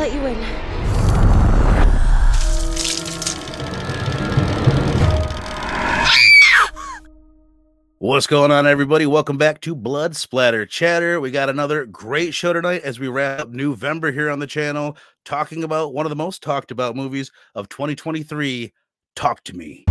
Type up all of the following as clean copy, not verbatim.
let you in. What's going on, everybody? Welcome back to Blood Splatter Chatter. We got another great show tonight as we wrap up November here on the channel, talking about one of the most talked about movies of 2023, Talk to Me.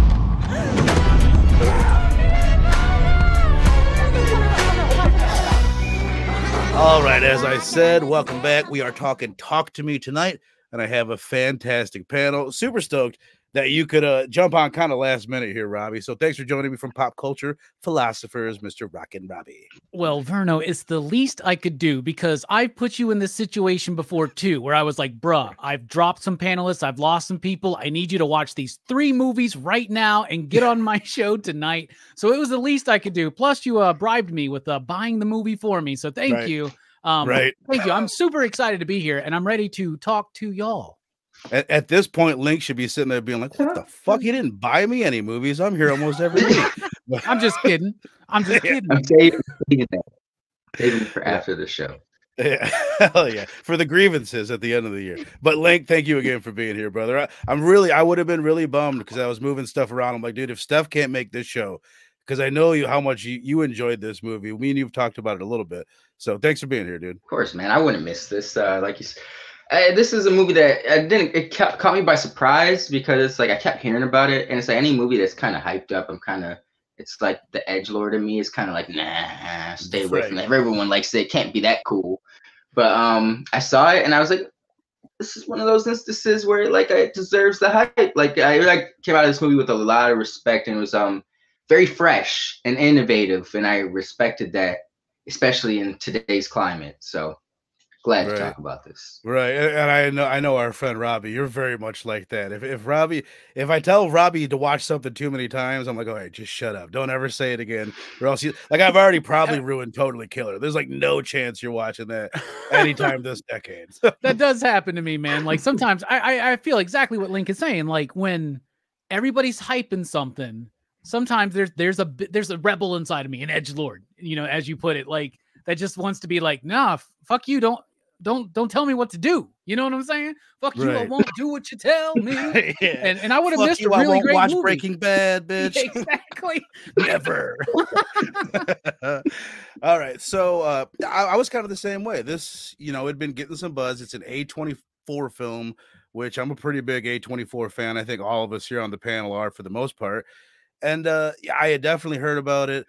All right, as I said, welcome back. We are talking Talk to Me tonight, and I have a fantastic panel. Super stoked that you could jump on kind of last minute here, Robbie. So thanks for joining me from Pop Culture Philosophers, Mr. Rockin' Robbie. Well, Verno, it's the least I could do because I've put you in this situation before too, where I was like, bruh, I've dropped some panelists, I've lost some people. I need you to watch these 3 movies right now and get on my show tonight. So it was the least I could do. Plus you bribed me with buying the movie for me. So thank you. Thank you. I'm super excited to be here and I'm ready to talk to y'all. At this point, Link should be sitting there being like, what the fuck? He didn't buy me any movies. I'm here almost every week. I'm just kidding. I'm just kidding. I'm saving for after the show. Yeah. Hell yeah. For the grievances at the end of the year. But Link, thank you again for being here, brother. I would have been really bummed because I was moving stuff around. I'm like, dude, if Steph can't make this show, because I know how much you enjoyed this movie. Me and you've talked about it a little bit. So thanks for being here, dude. Of course, man. I wouldn't miss this. Like you said. This is a movie that it caught me by surprise because it's like I kept hearing about it, and it's like any movie that's kind of hyped up, it's like the edgelord in me is kind of like, nah, stay away from that. Everyone likes it, can't be that cool. But I saw it and I was like, this is one of those instances where it deserves the hype. Like I came out of this movie with a lot of respect, and it was very fresh and innovative, and I respected that, especially in today's climate. So glad to talk about this. Right. And I know our friend Robbie, you're very much like that. If I tell Robbie to watch something too many times, I'm like, all right, just shut up. Don't ever say it again. Or else I've already probably ruined Totally Killer. There's like no chance you're watching that anytime this decade. That does happen to me, man. Like sometimes I feel exactly what Link is saying. Like when everybody's hyping something, sometimes there's a rebel inside of me, an edgelord, as you put it, like that just wants to be like, nah, fuck you. Don't tell me what to do. You know what I'm saying? Fuck you, I won't do what you tell me. Yeah. And I would have missed a really great watch movie. Breaking Bad, bitch. Yeah, exactly. Never. All right. So I was kind of the same way. This, it'd been getting some buzz. It's an A24 film, which I'm a pretty big A24 fan. I think all of us here on the panel are for the most part. And I had definitely heard about it.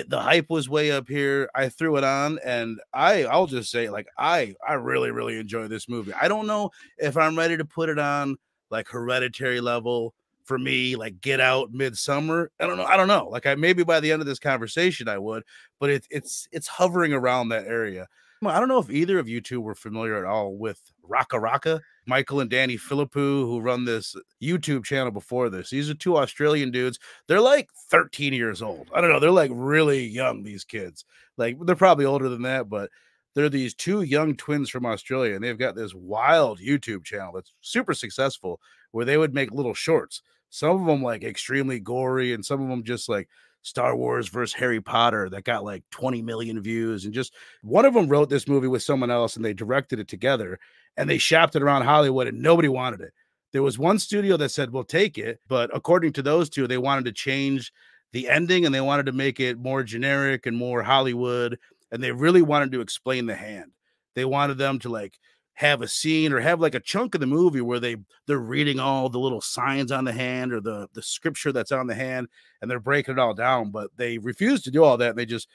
The hype was way up here. I threw it on, and I'll just say, like, I really, really enjoy this movie. I don't know if I'm ready to put it on like Hereditary level for me, like Get Out, Midsummer. I don't know. Like maybe by the end of this conversation I would, but it's hovering around that area. I don't know if either of you two were familiar at all with Raka Raka. Michael and Danny Philippou, who run this YouTube channel before this. These are 2 Australian dudes. They're like 13 years old. I don't know. They're like really young, these kids. Like they're probably older than that, but they're these 2 young twins from Australia, and they've got this wild YouTube channel that's super successful where they would make little shorts. Some of them like extremely gory, and some of them just like Star Wars versus Harry Potter that got like 20 million views. And just one of them wrote this movie with someone else, and they directed it together. And they shopped it around Hollywood, and nobody wanted it. There was one studio that said, we'll take it. But according to those 2, they wanted to change the ending, and they wanted to make it more generic and more Hollywood. And they really wanted to explain the hand. They wanted them to like have a scene or have like a chunk of the movie where they're reading all the little signs on the hand or the scripture that's on the hand, and they're breaking it all down. But they refused to do all that. And they just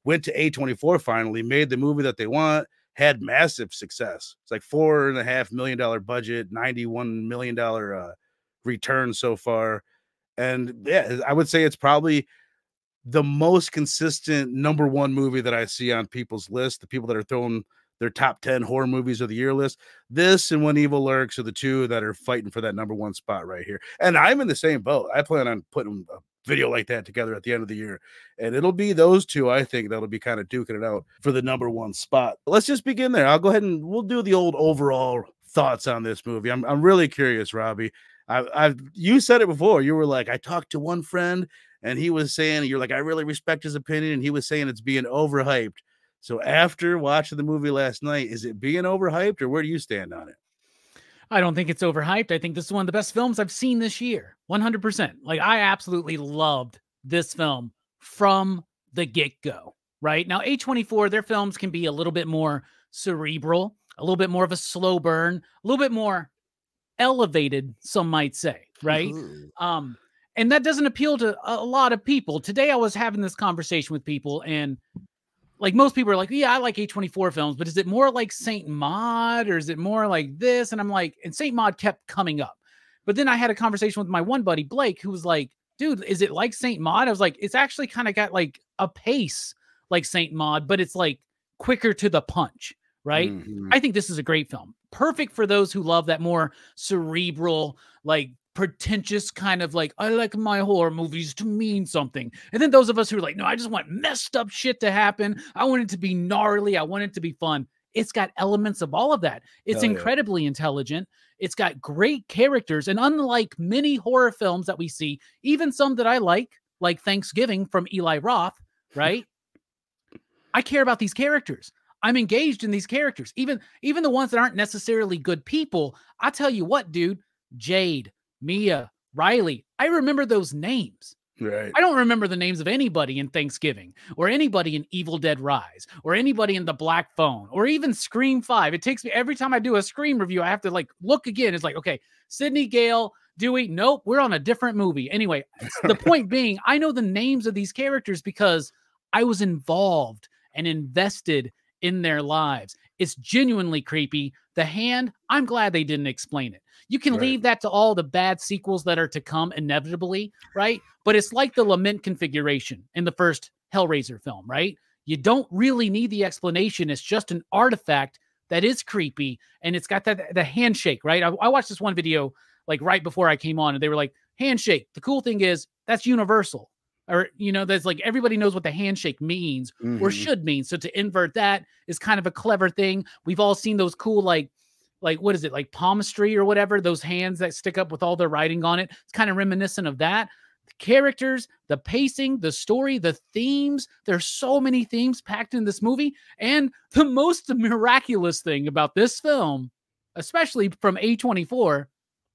went to A24 finally, made the movie that they want. Had massive success. It's like $4.5 million budget, $91 million return so far. And yeah, I would say it's probably the most consistent #1 movie that I see on people's list. The people that are throwing their top 10 horror movies of the year list. This and When Evil Lurks are the 2 that are fighting for that #1 spot right here. And I'm in the same boat. I plan on putting a video like that together at the end of the year, and it'll be those 2, I think, that'll be kind of duking it out for the #1 spot. Let's just begin there. I'll go ahead and we'll do the old overall thoughts on this movie. I'm really curious, Robbie. You said it before. You were like, I talked to one friend and he was saying, you're like, I really respect his opinion, and he was saying it's being overhyped. So after watching the movie last night, is it being overhyped, or where do you stand on it? I don't think it's overhyped. I think this is one of the best films I've seen this year. 100%. Like, I absolutely loved this film from the get-go, right? Now, A24, their films can be a little bit more cerebral, a little bit more of a slow burn, a little bit more elevated, some might say, right? And that doesn't appeal to a lot of people. Today, I was having this conversation with people, and like most people are like, yeah, I like A24 films, but is it more like Saint Maud or is it more like this? And I'm like, and Saint Maud kept coming up. But then I had a conversation with my one buddy, Blake, who was like, dude, is it like Saint Maud? I was like, it's actually kind of got like a pace like Saint Maud, but it's like quicker to the punch, right? I think this is a great film. Perfect for those who love that more cerebral, like pretentious kind of like, I like my horror movies to mean something. And then those of us who are like, no, I just want messed up shit to happen. I want it to be gnarly. I want it to be fun. It's got elements of all of that. It's incredibly intelligent. It's got great characters. And unlike many horror films that we see, even some that I like Thanksgiving from Eli Roth, right? I care about these characters. I'm engaged in these characters. Even the ones that aren't necessarily good people. I tell you what, dude, Jade, Mia, Riley, I remember those names. Right. I don't remember the names of anybody in Thanksgiving or anybody in Evil Dead Rise or anybody in The Black Phone or even Scream 5. It takes me every time I do a Scream review, I have to like look again. It's like, okay, Sidney Gale, Dewey. Nope, we're on a different movie. Anyway, the point being, I know the names of these characters because I was involved and invested in their lives. It's genuinely creepy. The hand, I'm glad they didn't explain it. You can leave that to all the bad sequels that are to come inevitably, right? But it's like the lament configuration in the first Hellraiser film, right? You don't really need the explanation. It's just an artifact that is creepy, and it's got the handshake, right? I watched this one video like right before I came on, and they were like, handshake. The cool thing is that's universal. Or, you know, that's like everybody knows what the handshake means or should mean. So to invert that is kind of a clever thing. We've all seen those cool, like what is it, like palmistry or whatever, those hands that stick up with all their writing on it. It's kind of reminiscent of that. The characters, the pacing, the story, the themes. There's so many themes packed in this movie. And the most miraculous thing about this film, especially from A24,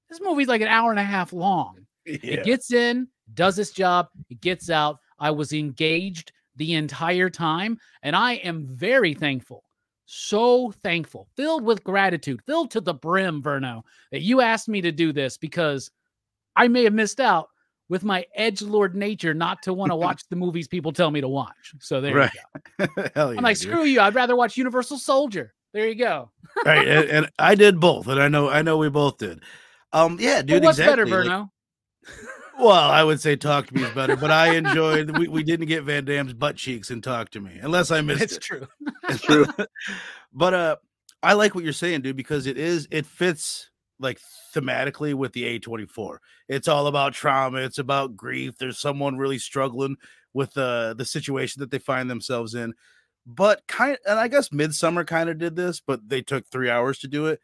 this movie's like an hour and a half long. It gets in, does its job, it gets out. I was engaged the entire time, and I am very thankful, so thankful, filled with gratitude, filled to the brim, Verno, that you asked me to do this, because I may have missed out with my edgelord nature not to want to watch the movies people tell me to watch. So there you go. Hell yeah, I'm like, screw you. I'd rather watch Universal Soldier. There you go. Right, and I did both, and I know we both did. Yeah, dude. Well, what's exactly. better, Verno? Well, I would say Talk to Me is better, but I enjoyed. We didn't get Van Damme's butt cheeks in Talk to Me, unless I missed it. It's true. It's true. But I like what you're saying, dude, because it fits like thematically with the A24. It's all about trauma. It's about grief. There's someone really struggling with the situation that they find themselves in. But and I guess Midsommar kind of did this, but they took 3 hours to do it.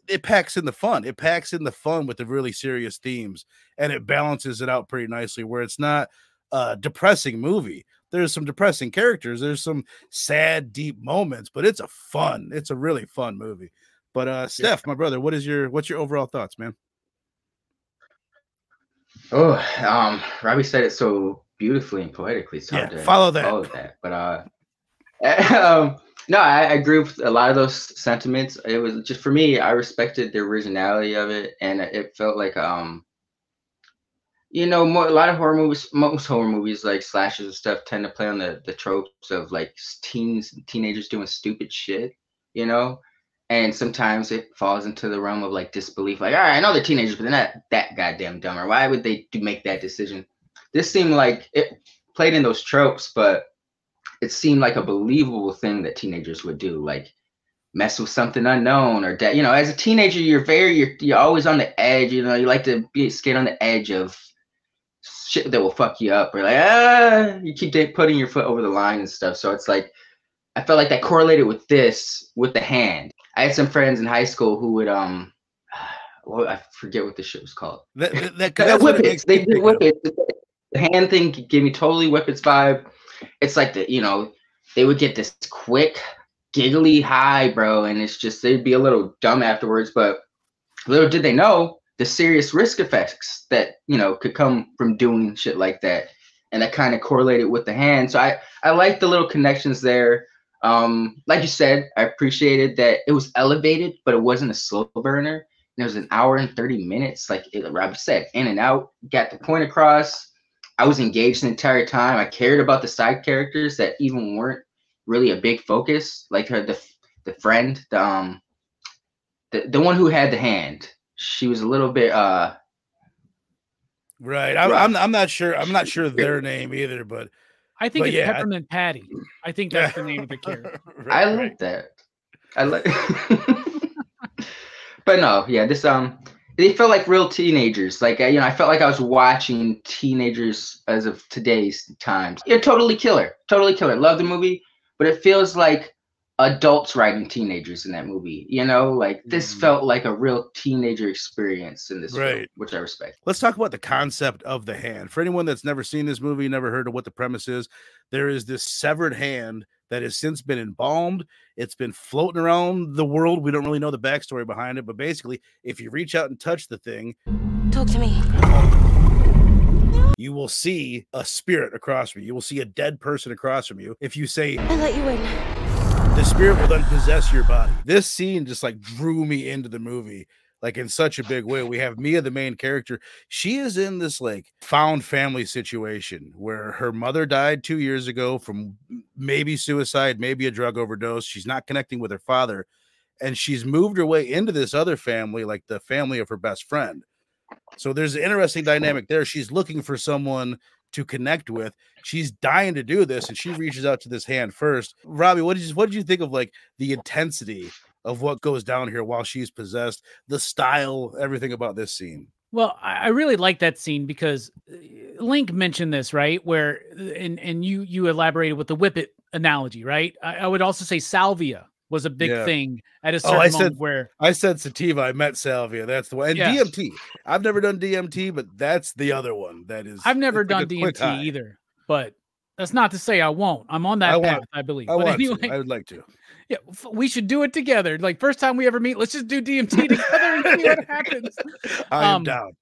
It packs in the fun. It packs in the fun with the really serious themes, and it balances it out pretty nicely, where it's not a depressing movie. There's some depressing characters. There's some sad, deep moments, but it's a really fun movie. But Steph, my brother, what's your overall thoughts, man? Oh, Robbie said it so beautifully and poetically. It's hard to follow that. But no, I agree with a lot of those sentiments. It was just, for me, I respected the originality of it, and it felt like you know, a lot of horror movies, most horror movies like slashers and stuff, tend to play on the tropes of like teenagers doing stupid shit, you know. And sometimes it falls into the realm of like disbelief, like, all right, I know they're teenagers, but they're not that goddamn dumb, or why would they make that decision? This seemed like it played in those tropes, but it seemed like a believable thing that teenagers would do, like mess with something unknown, or you know, as a teenager, you're always on the edge. You know, you like to be scared on the edge of shit that will fuck you up, or like you keep putting your foot over the line and stuff. So it's like I felt like that correlated with the hand. I had some friends in high school who would well, I forget what the shit was called. Whippets. They did Whippets. The hand thing gave me totally Whippets vibe. It's like you know, they would get this quick, giggly high, bro, and it's just they'd be a little dumb afterwards. But Little did they know the serious risk effects that, you know, could come from doing shit like that. And that kind of correlated with the hand. So I like the little connections there. Like you said, I appreciated that it was elevated, but it wasn't a slow burner. And it was an hour and 30 minutes. Like Rob said, in and out, got the point across. I was engaged the entire time. I cared about the side characters that even weren't really a big focus, like the friend, the one who had the hand. She was a little bit right. I'm not sure. I'm not sure their name either, but I think it's Peppermint Patty. I think that's the name of the character. Right, I like that. I like but no, yeah, this they felt like real teenagers. Like, you know, I felt like I was watching teenagers as of today's times. Yeah, totally killer. Totally killer. Love the movie, but it feels like adults writing teenagers in that movie. You know, like this felt like a real teenager experience in this film, which I respect. Let's talk about the concept of the hand. For anyone that's never seen this movie, never heard of what the premise is, there is this severed hand that has since been embalmed. It's been floating around the world. We don't really know the backstory behind it, but basically, if you reach out and touch the thing, talk to me, you will see a spirit across from you. You will see a dead person across from you. If you say, I let you in, the spirit will then possess your body. This scene just like drew me into the movie, like in such a big way. We have Mia, the main character. She is in this like found family situation where her mother died 2 years ago from maybe suicide, maybe a drug overdose. She's not connecting with her father, and she's moved her way into this other family, like the family of her best friend. So there's an interesting dynamic there. She's looking for someone to connect with. She's dying to do this, and she reaches out to this hand first. Robbie, what did you think of like the intensity of what goes down here while she's possessed, the style, everything about this scene? Well, I really like that scene because Link mentioned this, right? Where and you elaborated with the whippet analogy, right? I would also say salvia was a big thing at a certain moment where I said sativa, I meant salvia. That's the one. And DMT. I've never done DMT, but that's the other one. That is, I've never done DMT either, but that's not to say I won't. I'm on that path, I believe. I would like to. Yeah, we should do it together. Like first time we ever meet, let's just do DMT together and see what happens. I am down.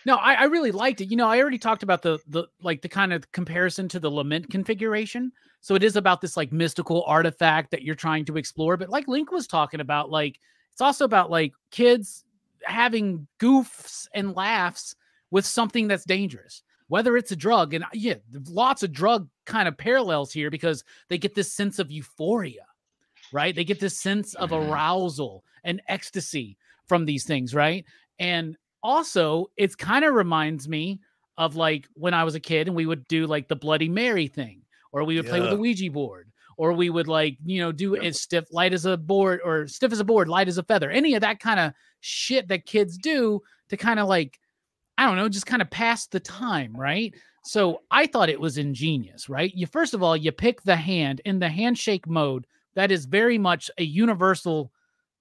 No, I really liked it. You know, I already talked about the kind of comparison to the lament configuration. So it is about this like mystical artifact that you're trying to explore. But like Link was talking about, like it's also about like kids having goofs and laughs with something that's dangerous, whether it's a drug. And yeah, lots of drug kind of parallels here because they get this sense of euphoria, right? They get this sense of arousal and ecstasy from these things, right? And also, it kind of reminds me of like when I was a kid and we would do like the Bloody Mary thing, or we would play with the Ouija board, or we would like, you know, do it stiff, light as a board, or stiff as a board, light as a feather. Any of that kind of shit that kids do to kind of like, I don't know, just kind of pass the time, right? So I thought it was ingenious, right? First of all, you pick the hand in the handshake mode. That is very much a universal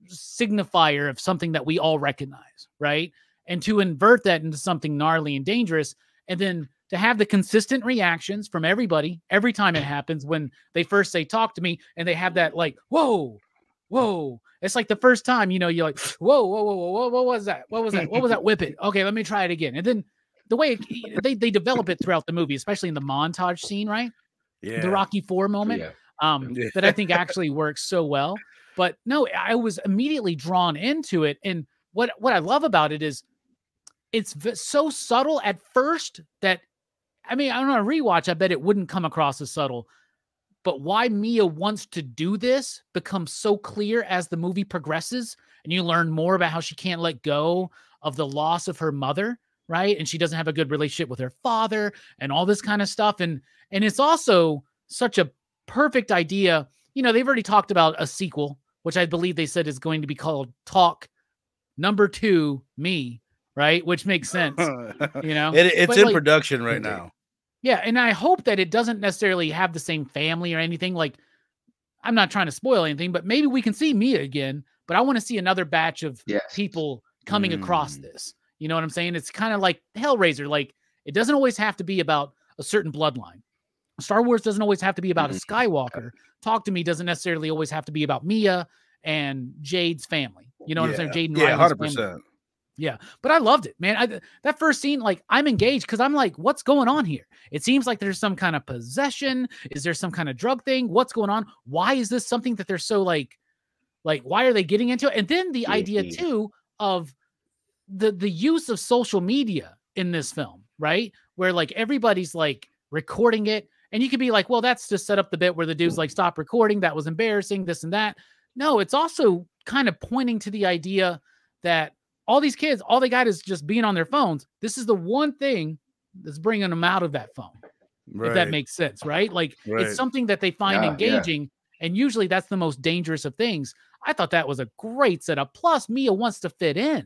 signifier of something that we all recognize, right? And to invert that into something gnarly and dangerous, and then to have the consistent reactions from everybody every time it happens when they first say, talk to me, and they have that like, whoa, whoa. It's like the first time, you know, you're like, whoa, whoa, whoa, whoa, what was that? What was that? What was that? Whip it. Okay, let me try it again. And then the way they develop it throughout the movie, especially in the montage scene, right? Yeah. The Rocky IV moment, that I think actually works so well. But no, I was immediately drawn into it. And what I love about it is it's so subtle at first that, I mean, I don't know, rewatch, I bet it wouldn't come across as subtle. But why Mia wants to do this becomes so clear as the movie progresses and you learn more about how she can't let go of the loss of her mother, right? And she doesn't have a good relationship with her father and all this kind of stuff. And it's also such a perfect idea. You know, they've already talked about a sequel, which I believe they said is going to be called Talk Number 2, Me, right? Which makes sense, you know? It's in production right now. Yeah, and I hope that it doesn't necessarily have the same family or anything. Like, I'm not trying to spoil anything, but maybe we can see Mia again, but I want to see another batch of people coming across this. You know what I'm saying? It's kind of like Hellraiser. Like, it doesn't always have to be about a certain bloodline. Star Wars doesn't always have to be about a Skywalker. Talk to Me doesn't necessarily always have to be about Mia and Jade's family. You know what I'm saying? Jade and Riley's 100%. family. Yeah, but I loved it, man. That first scene, like, I'm engaged because I'm like, what's going on here? It seems like there's some kind of possession. Is there some kind of drug thing? What's going on? Why is this something that they're so like why are they getting into it? And then the idea too of the use of social media in this film, right? Where like everybody's like recording it, and you could be like, well, that's just set up the bit where the dude's like, stop recording. That was embarrassing, this and that. No, it's also kind of pointing to the idea that all these kids, all they got is just being on their phones. This is the one thing that's bringing them out of that phone, if that makes sense, right? Like it's something that they find engaging, and usually that's the most dangerous of things. I thought that was a great setup. Plus, Mia wants to fit in,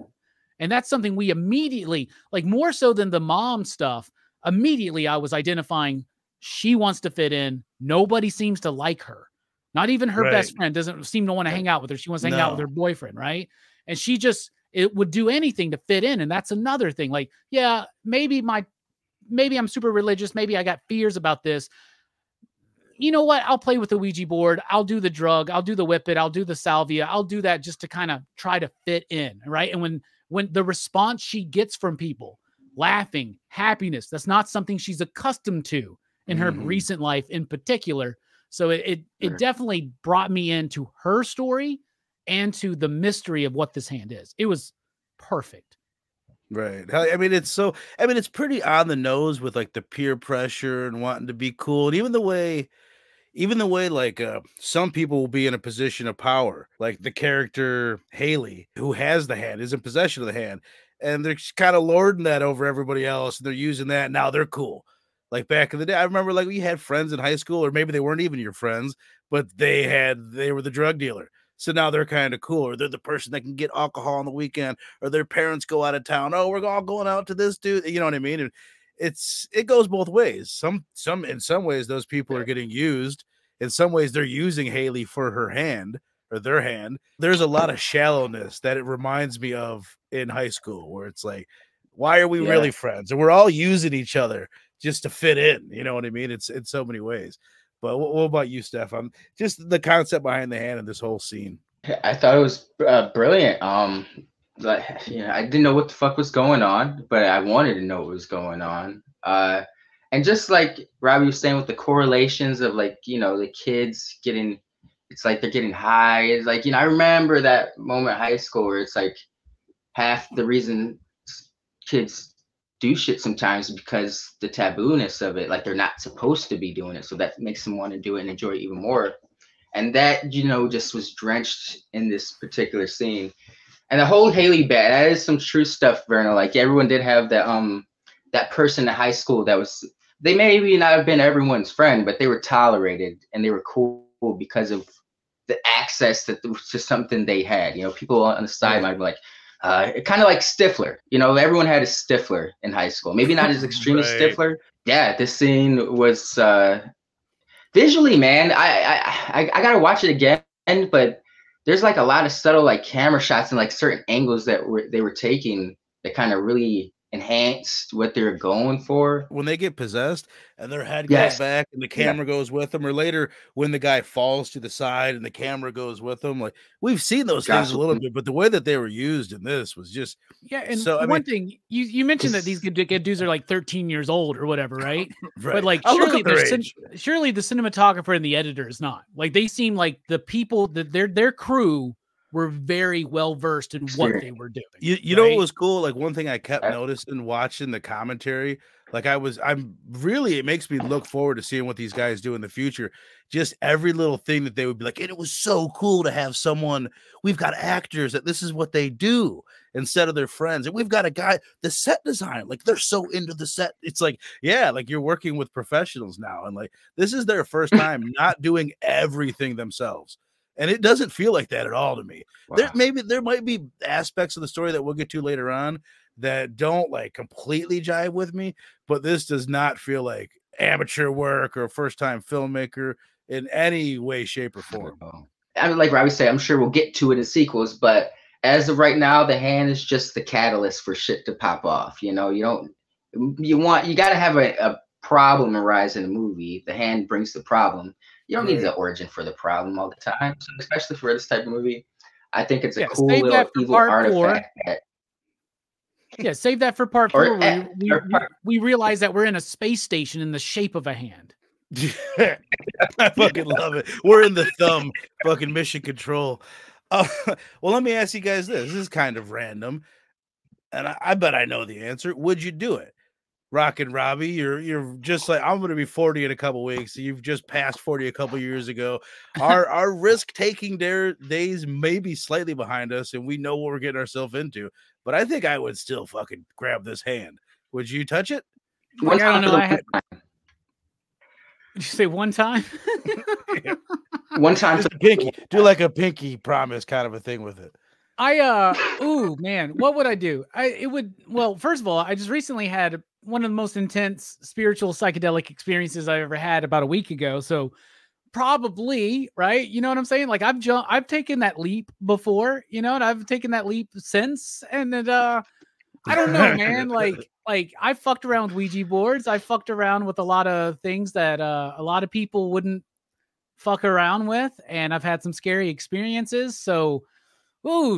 and that's something we immediately, like more so than the mom stuff, immediately I was identifying she wants to fit in. Nobody seems to like her. Not even her best friend doesn't seem to want to hang out with her. She wants to hang out with her boyfriend, right? And she just... it would do anything to fit in. And that's another thing. Like, yeah, maybe I'm super religious. Maybe I got fears about this. You know what? I'll play with the Ouija board. I'll do the drug. I'll do the whip it. I'll do the salvia. I'll do that just to kind of try to fit in. Right. And when the response she gets from people, laughing, happiness, that's not something she's accustomed to in her recent life in particular. So it definitely brought me into her story and to the mystery of what this hand is. It was perfect. Right. I mean, it's pretty on the nose with like the peer pressure and wanting to be cool. And even the way like some people will be in a position of power, like the character Haley, who has the hand, is in possession of the hand, and they're kind of lording that over everybody else. And they're using that. Now they're cool. Like back in the day, I remember like we had friends in high school, or maybe they weren't even your friends, but they were the drug dealer. So now they're kind of cool, or they're the person that can get alcohol on the weekend, or their parents go out of town. Oh, we're all going out to this dude. You know what I mean? And it goes both ways. In some ways, those people are getting used. In some ways, they're using Haley for her hand or their hand. There's a lot of shallowness that it reminds me of in high school, where it's like, why are we really friends? And we're all using each other just to fit in. You know what I mean? It's in so many ways. But what about you, Steph? Just the concept behind the hand and this whole scene. I thought it was brilliant. Like, I didn't know what the fuck was going on, but I wanted to know what was going on. And just like Robbie was saying with the correlations of like, the kids getting, it's like they're getting high. It's like, I remember that moment in high school where it's like half the reason kids do shit sometimes because the taboo-ness of it, like they're not supposed to be doing it, so that makes them want to do it and enjoy it even more. And that just was drenched in this particular scene. And the whole Haley bit, that is some true stuff, Verna. Like everyone did have that person in high school that was, they maybe not have been everyone's friend, but they were tolerated and they were cool because of the access to something they had. People on the side might be like, kind of like Stifler. Everyone had a Stifler in high school. Maybe not as extreme as Stifler. Yeah, this scene was visually, man. I gotta watch it again, but there's like a lot of subtle like camera shots and like certain angles that they were taking that kind of really enhanced what they're going for. When they get possessed and their head goes back and the camera goes with them, or later when the guy falls to the side and the camera goes with them, like we've seen those things a little bit, but the way that they were used in this was just And so, one thing you mentioned that these dudes are like 13 years old or whatever, right? But like surely the cinematographer and the editor is not. Like they seem like the people that their crew were very well versed in what they were doing. You know what was cool? Like one thing I kept noticing watching the commentary, like it makes me look forward to seeing what these guys do in the future. Just every little thing that they would be like, and it was so cool to have someone, we've got actors that this is what they do instead of their friends. And we've got a guy, the set design, like they're so into the set. It's like, yeah, like you're working with professionals now. And like, this is their first time not doing everything themselves. And it doesn't feel like that at all to me. Wow. There might be aspects of the story that we'll get to later on that don't like completely jive with me, but this does not feel like amateur work or a first-time filmmaker in any way, shape, or form. I mean, like Robbie said, I'm sure we'll get to it in sequels, but as of right now, the hand is just the catalyst for shit to pop off. You got to have a problem arise in a movie. The hand brings the problem. You don't need the origin for the problem all the time, so especially for this type of movie. I think it's a cool little evil artifact. Yeah, save that for part Or 4. at- or part- We realize that we're in a space station in the shape of a hand. I fucking love it. We're in the thumb, fucking mission control. Well, let me ask you guys this. This is kind of random, and I bet I know the answer. Would you do it? Rockin' Robbie, you're just like, I'm gonna be 40 in a couple weeks. You've just passed 40 a couple years ago. Our risk taking days may be slightly behind us, and we know what we're getting ourselves into. But I think I would still fucking grab this hand. Would you touch it? Like, I don't know. Did you say one time? Yeah. One time. Just a pinky. Do like a pinky promise kind of a thing with it. Ooh, man, what would I do? Well, first of all, I just recently had one of the most intense spiritual psychedelic experiences I've ever had about a week ago. So probably, right? You know what I'm saying? Like I've taken that leap before, you know, and I've taken that leap since. And then, I don't know, man. Like I fucked around with Ouija boards. I fucked around with a lot of things that a lot of people wouldn't fuck around with, and I've had some scary experiences. So,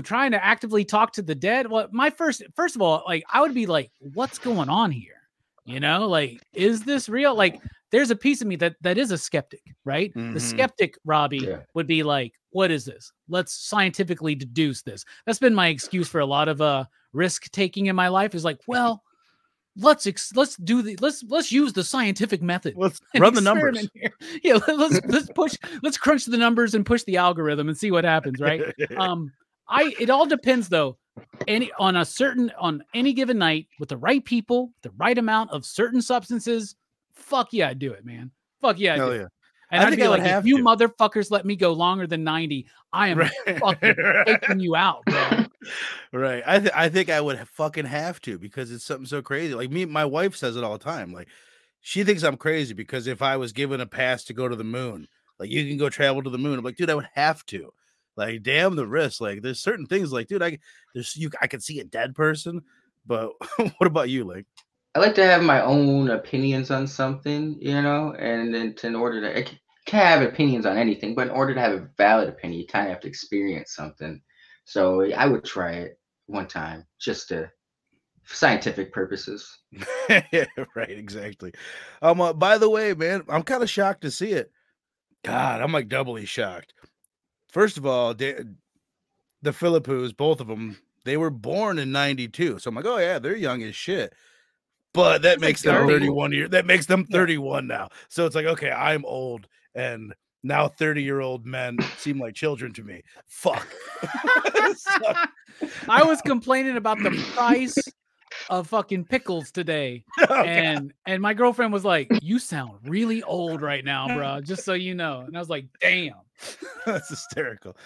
trying to actively talk to the dead. Well, first of all, like I would be like, what's going on here? You know, like, is this real? Like, there's a piece of me that is a skeptic, right? Mm-hmm. The skeptic, Robbie, would be like, what is this? Let's scientifically deduce this. That's been my excuse for a lot of risk taking in my life. Is like, well, let's use the scientific method. Let's run the numbers. Here. Yeah, let's crunch the numbers and push the algorithm and see what happens, right? It all depends though. On any given night with the right people, the right amount of certain substances, fuck yeah, I'd do it, man. Fuck yeah, I'd do it. And I'd be like, if you motherfuckers let me go longer than 90, I am fucking taking you out, bro. Right. I think I would fucking have to, because it's something so crazy. Like my wife says it all the time. Like, she thinks I'm crazy because if I was given a pass to go to the moon, like, you can go travel to the moon, I'm like, dude, I would have to. Like, damn the risk. Like, there's certain things like, dude, I can see a dead person, but what about you, like? I like to have my own opinions on something, you know, and then in order to, I can have opinions on anything, but in order to have a valid opinion, you kind of have to experience something. So I would try it one time just for scientific purposes. Yeah, right, exactly. By the way, man, I'm kind of shocked to see it. God, I'm like doubly shocked. First of all, the Philippous, both of them, they were born in 92. So I'm like, oh yeah, they're young as shit. But that makes them 31 years. That makes them 31 now. So it's like, okay, I'm old, and now 30-year-old men seem like children to me. Fuck. I was complaining about the price of fucking pickles today, and my girlfriend was like, "You sound really old right now, bro. Just so you know." And I was like, "Damn, that's hysterical."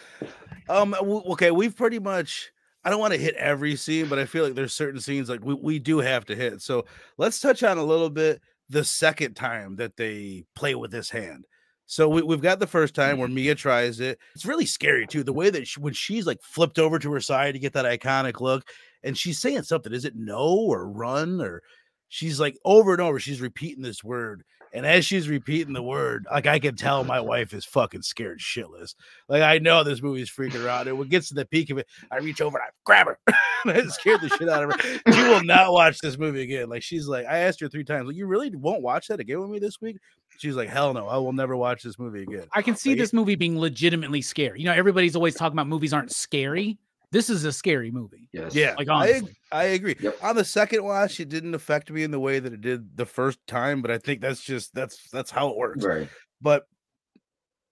Okay, we've pretty much. I don't want to hit every scene, but I feel like there's certain scenes like we do have to hit. So let's touch on a little bit the second time that they play with this hand. So we've got the first time where Mia tries it. It's really scary too. The way that when she's like flipped over to her side to get that iconic look, and she's saying something. Is it no or run? Or she's like over and over, she's repeating this word. And as she's repeating the word, like, I can tell my wife is fucking scared shitless. Like, I know this movie's freaking her out. And when it gets to the peak of it, I reach over and I grab her. And I scared the shit out of her. She will not watch this movie again. Like, she's like, I asked her 3 times, like, you really won't watch that again with me this week? She's like, hell no, I will never watch this movie again. I can see this movie being legitimately scary. You know, everybody's always talking about movies aren't scary. This is a scary movie. Yes. Yeah, like, honestly. I agree. Yep. On the second watch, it didn't affect me in the way that it did the first time, but I think that's how it works. Right. But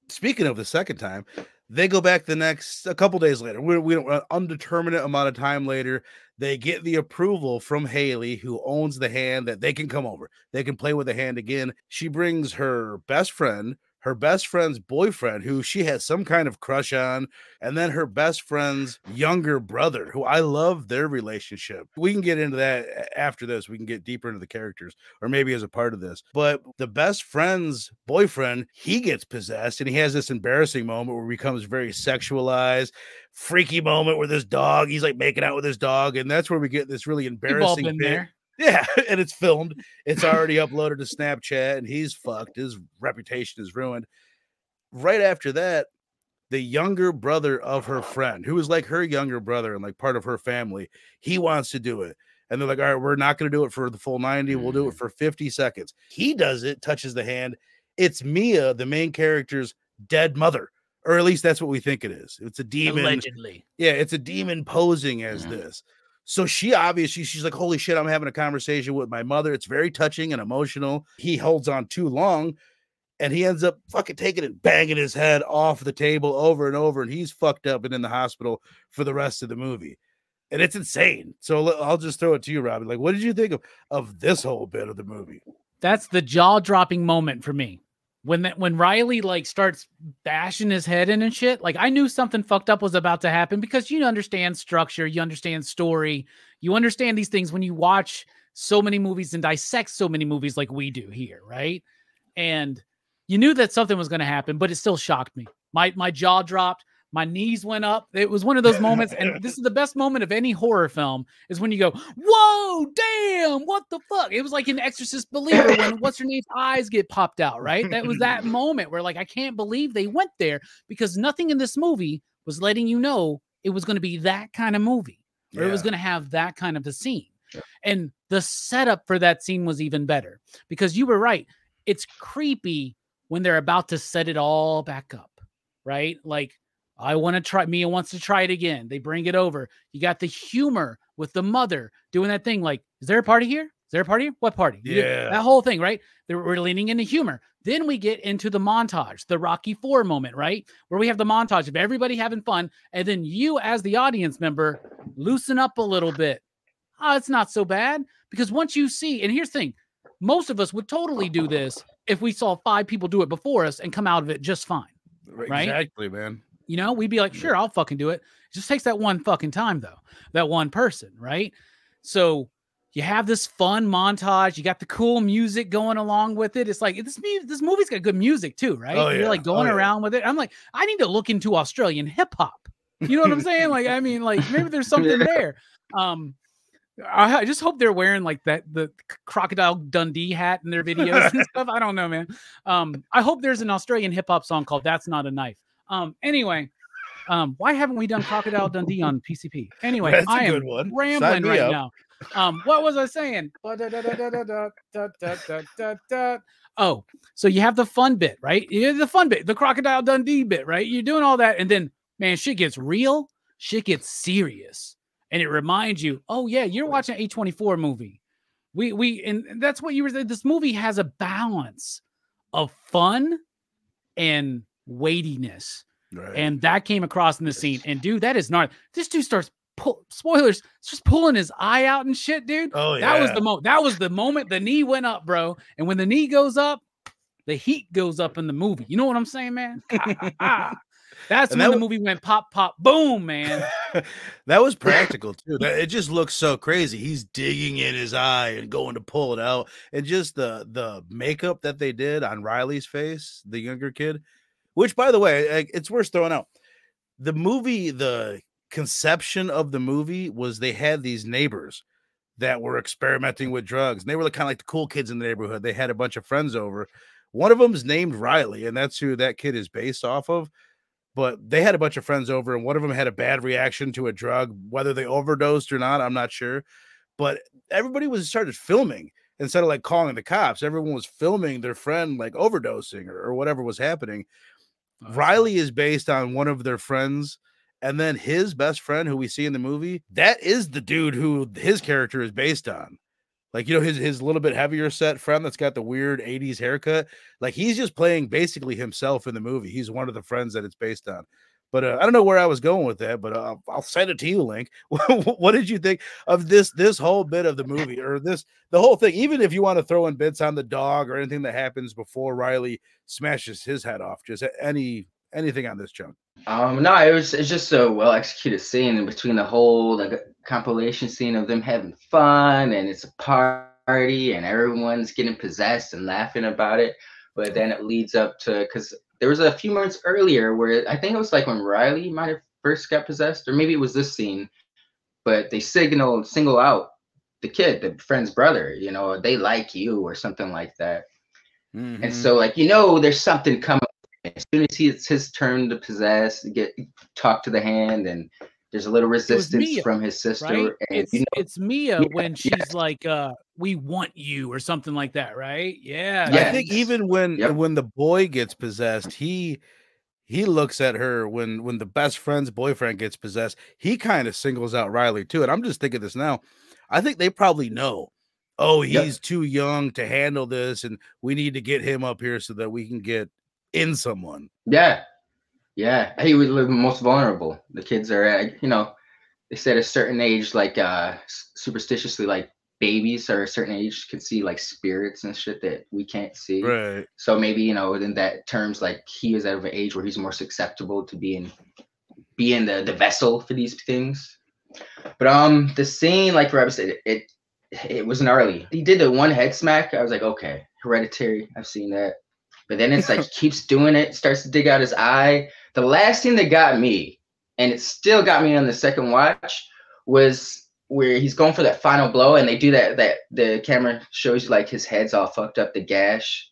speaking of the second time, they go back a couple days later. We don't undeterminate amount of time later. They get the approval from Haley, who owns the hand, that they can come over. They can play with the hand again. She brings her best friend's boyfriend, who she has some kind of crush on, and then her best friend's younger brother, who I love their relationship. We can get into that after this. We can get deeper into the characters, or maybe as a part of this. But the best friend's boyfriend, he gets possessed, and he has this embarrassing moment where he becomes very sexualized, freaky moment where this dog, he's like making out with his dog, and that's where we get this really embarrassing bit. There. Yeah, and it's filmed. It's already uploaded to Snapchat, and he's fucked. His reputation is ruined. Right after that, the younger brother of her friend, who is like her younger brother and like part of her family, he wants to do it. And they're like, all right, we're not going to do it for the full 90. We'll do it for 50 seconds. He does it, touches the hand. It's Mia, the main character's dead mother, or at least that's what we think it is. It's a demon. Allegedly. Yeah, it's a demon posing as this. So she obviously, she's like, holy shit, I'm having a conversation with my mother. It's very touching and emotional. He holds on too long, and he ends up fucking taking it, banging his head off the table over and over, and he's fucked up and in the hospital for the rest of the movie. And it's insane. So I'll just throw it to you, Robbie. Like, what did you think of this whole bit of the movie? That's the jaw-dropping moment for me. When Riley like starts bashing his head in and shit, like I knew something fucked up was about to happen, because you understand structure, you understand story, you understand these things when you watch so many movies and dissect so many movies like we do here, right? And you knew that something was going to happen, but it still shocked me. My jaw dropped. My knees went up. It was one of those moments, and this is the best moment of any horror film, is when you go, whoa, damn, what the fuck? It was like in Exorcist Believer when what's-her-name's eyes get popped out, right? That was that moment where, like, I can't believe they went there, because nothing in this movie was letting you know it was going to be that kind of movie, or it was going to have that kind of a scene. And the setup for that scene was even better, because you were right. It's creepy when they're about to set it all back up, right? Like, Mia wants to try it again. They bring it over. You got the humor with the mother doing that thing. Like, is there a party here? Is there a party here? What party? Yeah. That whole thing, right? We're leaning into humor. Then we get into the montage, the Rocky IV moment, right? Where we have the montage of everybody having fun. And then you, as the audience member, loosen up a little bit. Oh, it's not so bad. Because once you see, and here's the thing, most of us would totally do this if we saw 5 people do it before us and come out of it just fine. Right? Exactly, man. You know, we'd be like, sure, I'll fucking do it. It just takes that one fucking time, though. That one person, right? So you have this fun montage. You got the cool music going along with it. It's like, this movie's got good music, too, right? Oh, yeah. You're like going around with it. I'm like, I need to look into Australian hip hop. You know what I'm saying? Like, I mean, like, maybe there's something there. I just hope they're wearing like the Crocodile Dundee hat in their videos and stuff. I don't know, man. I hope there's an Australian hip hop song called "That's Not a Knife." Anyway, why haven't we done Crocodile Dundee on PCP? Anyway, I am rambling right now. What was I saying? Oh, so you have the fun bit, right? You have the fun bit, the Crocodile Dundee bit, right? You're doing all that, and then, man, shit gets real, shit gets serious, and it reminds you, oh yeah, you're watching an A24 movie. And that's what you were saying. This movie has a balance of fun and weightiness, right? And that came across in the scene. And dude, that is not. This dude starts spoilers, just pulling his eye out and shit, dude. Oh yeah, that was the moment the knee went up, bro. And when the knee goes up, the heat goes up in the movie. You know what I'm saying, man? That's when the movie went pop, pop, boom, man. That was practical too. It just looks so crazy. He's digging in his eye and going to pull it out, and just the makeup that they did on Riley's face, the younger kid. Which, by the way, it's worth throwing out. The movie, the conception of the movie was they had these neighbors that were experimenting with drugs, and they were kind of like the cool kids in the neighborhood. They had a bunch of friends over. One of them is named Riley, and that's who that kid is based off of. But they had a bunch of friends over, and one of them had a bad reaction to a drug, whether they overdosed or not, I'm not sure. But everybody started filming instead of like calling the cops. Everyone was filming their friend like overdosing or whatever was happening. Riley is based on one of their friends, and then his best friend, who we see in the movie, that is the dude who his character is based on. Like, you know, his little bit heavier set friend that's got the weird 80s haircut. Like, he's just playing basically himself in the movie. He's one of the friends that it's based on. But I don't know where I was going with that, but I'll send it to you, Link. What did you think of this whole bit of the movie, or the whole thing? Even if you want to throw in bits on the dog or anything that happens before Riley smashes his head off, just anything on this chunk. No, it's just a well executed scene in between the whole like compilation scene of them having fun, and it's a party and everyone's getting possessed and laughing about it. But then it leads up to, because there was a few months earlier where I think it was like when Riley might have first got possessed, or maybe it was this scene, but they single out the kid, the friend's brother, you know, they like you or something like that. Mm-hmm. And so, like, you know, there's something coming. As soon as it's his turn to possess, talk to the hand, and There's a little resistance Mia, from his sister, right? and It's Mia when she's yes. like, "We want you" or something like that, right? Yeah, I think Yes. even when Yep. the boy gets possessed, he looks at her when the best friend's boyfriend gets possessed, he kind of singles out Riley too. And I'm just thinking this now. I think they probably know, oh, he's Yep. too young to handle this, and we need to get him up here so that we can get in someone. Yeah. Yeah. He was the most vulnerable. The kids are at, they said a certain age, like superstitiously, like babies are a certain age can see like spirits and shit that we can't see. Right. So maybe, in that terms, like he is at an age where he's more susceptible to being the vessel for these things. But the scene, like Rob said, it was gnarly. He did the one head smack. I was like, okay, Hereditary, I've seen that. But then it's like he keeps doing it, starts to dig out his eye. The last thing that got me, and it still got me on the second watch, was where he's going for that final blow, and they do that the camera shows you like his head's all fucked up, the gash,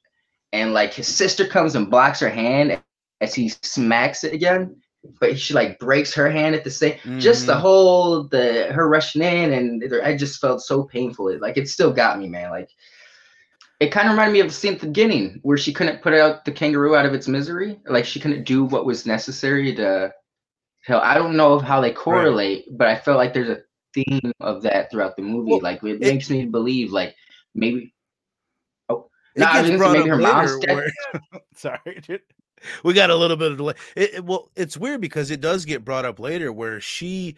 and like his sister comes and blocks her hand as he smacks it again, but she like breaks her hand at the same. Just the whole her rushing in, and I just felt so painful. It still got me, man. Like it kind of reminded me of the scene at the beginning where she couldn't put out the kangaroo out of its misery. Like she couldn't do what was necessary to help. I don't know how they correlate, but I felt like there's a theme of that throughout the movie. Well, like it makes me believe like maybe. Oh, it gets brought maybe up her mom's dead. later. Sorry, dude. We got a little bit of delay. Well, it's weird because it does get brought up later where she's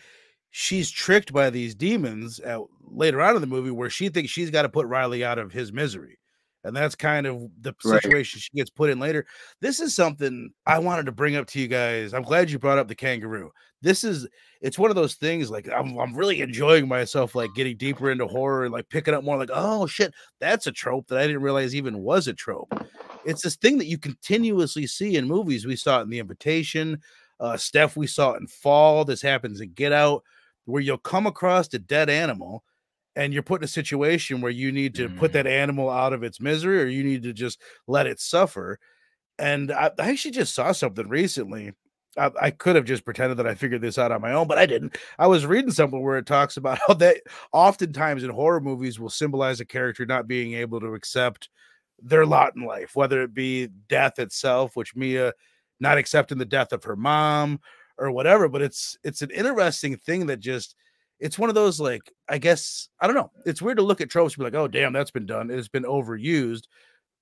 tricked by these demons later on in the movie where she thinks she's got to put Riley out of his misery. And that's kind of the situation she gets put in later. This is something I wanted to bring up to you guys. I'm glad you brought up the kangaroo. It's one of those things like I'm really enjoying myself, like getting deeper into horror and like picking up more like, oh shit, that's a trope that I didn't realize even was a trope. It's this thing that you continuously see in movies. We saw it in The Invitation. Steph, we saw it in Fall. This happens in Get Out, where you'll come across a dead animal and you're put in a situation where you need to put that animal out of its misery or you need to just let it suffer. And I actually just saw something recently. I could have just pretended that I figured this out on my own, but I didn't. I was reading something where it talks about how that oftentimes in horror movies will symbolize a character not being able to accept their lot in life, whether it be death itself, which Mia not accepting the death of her mom or whatever. But it's an interesting thing that just, it's one of those, like, I guess, I don't know. It's weird to look at tropes and be like, oh, damn, that's been done. It's been overused.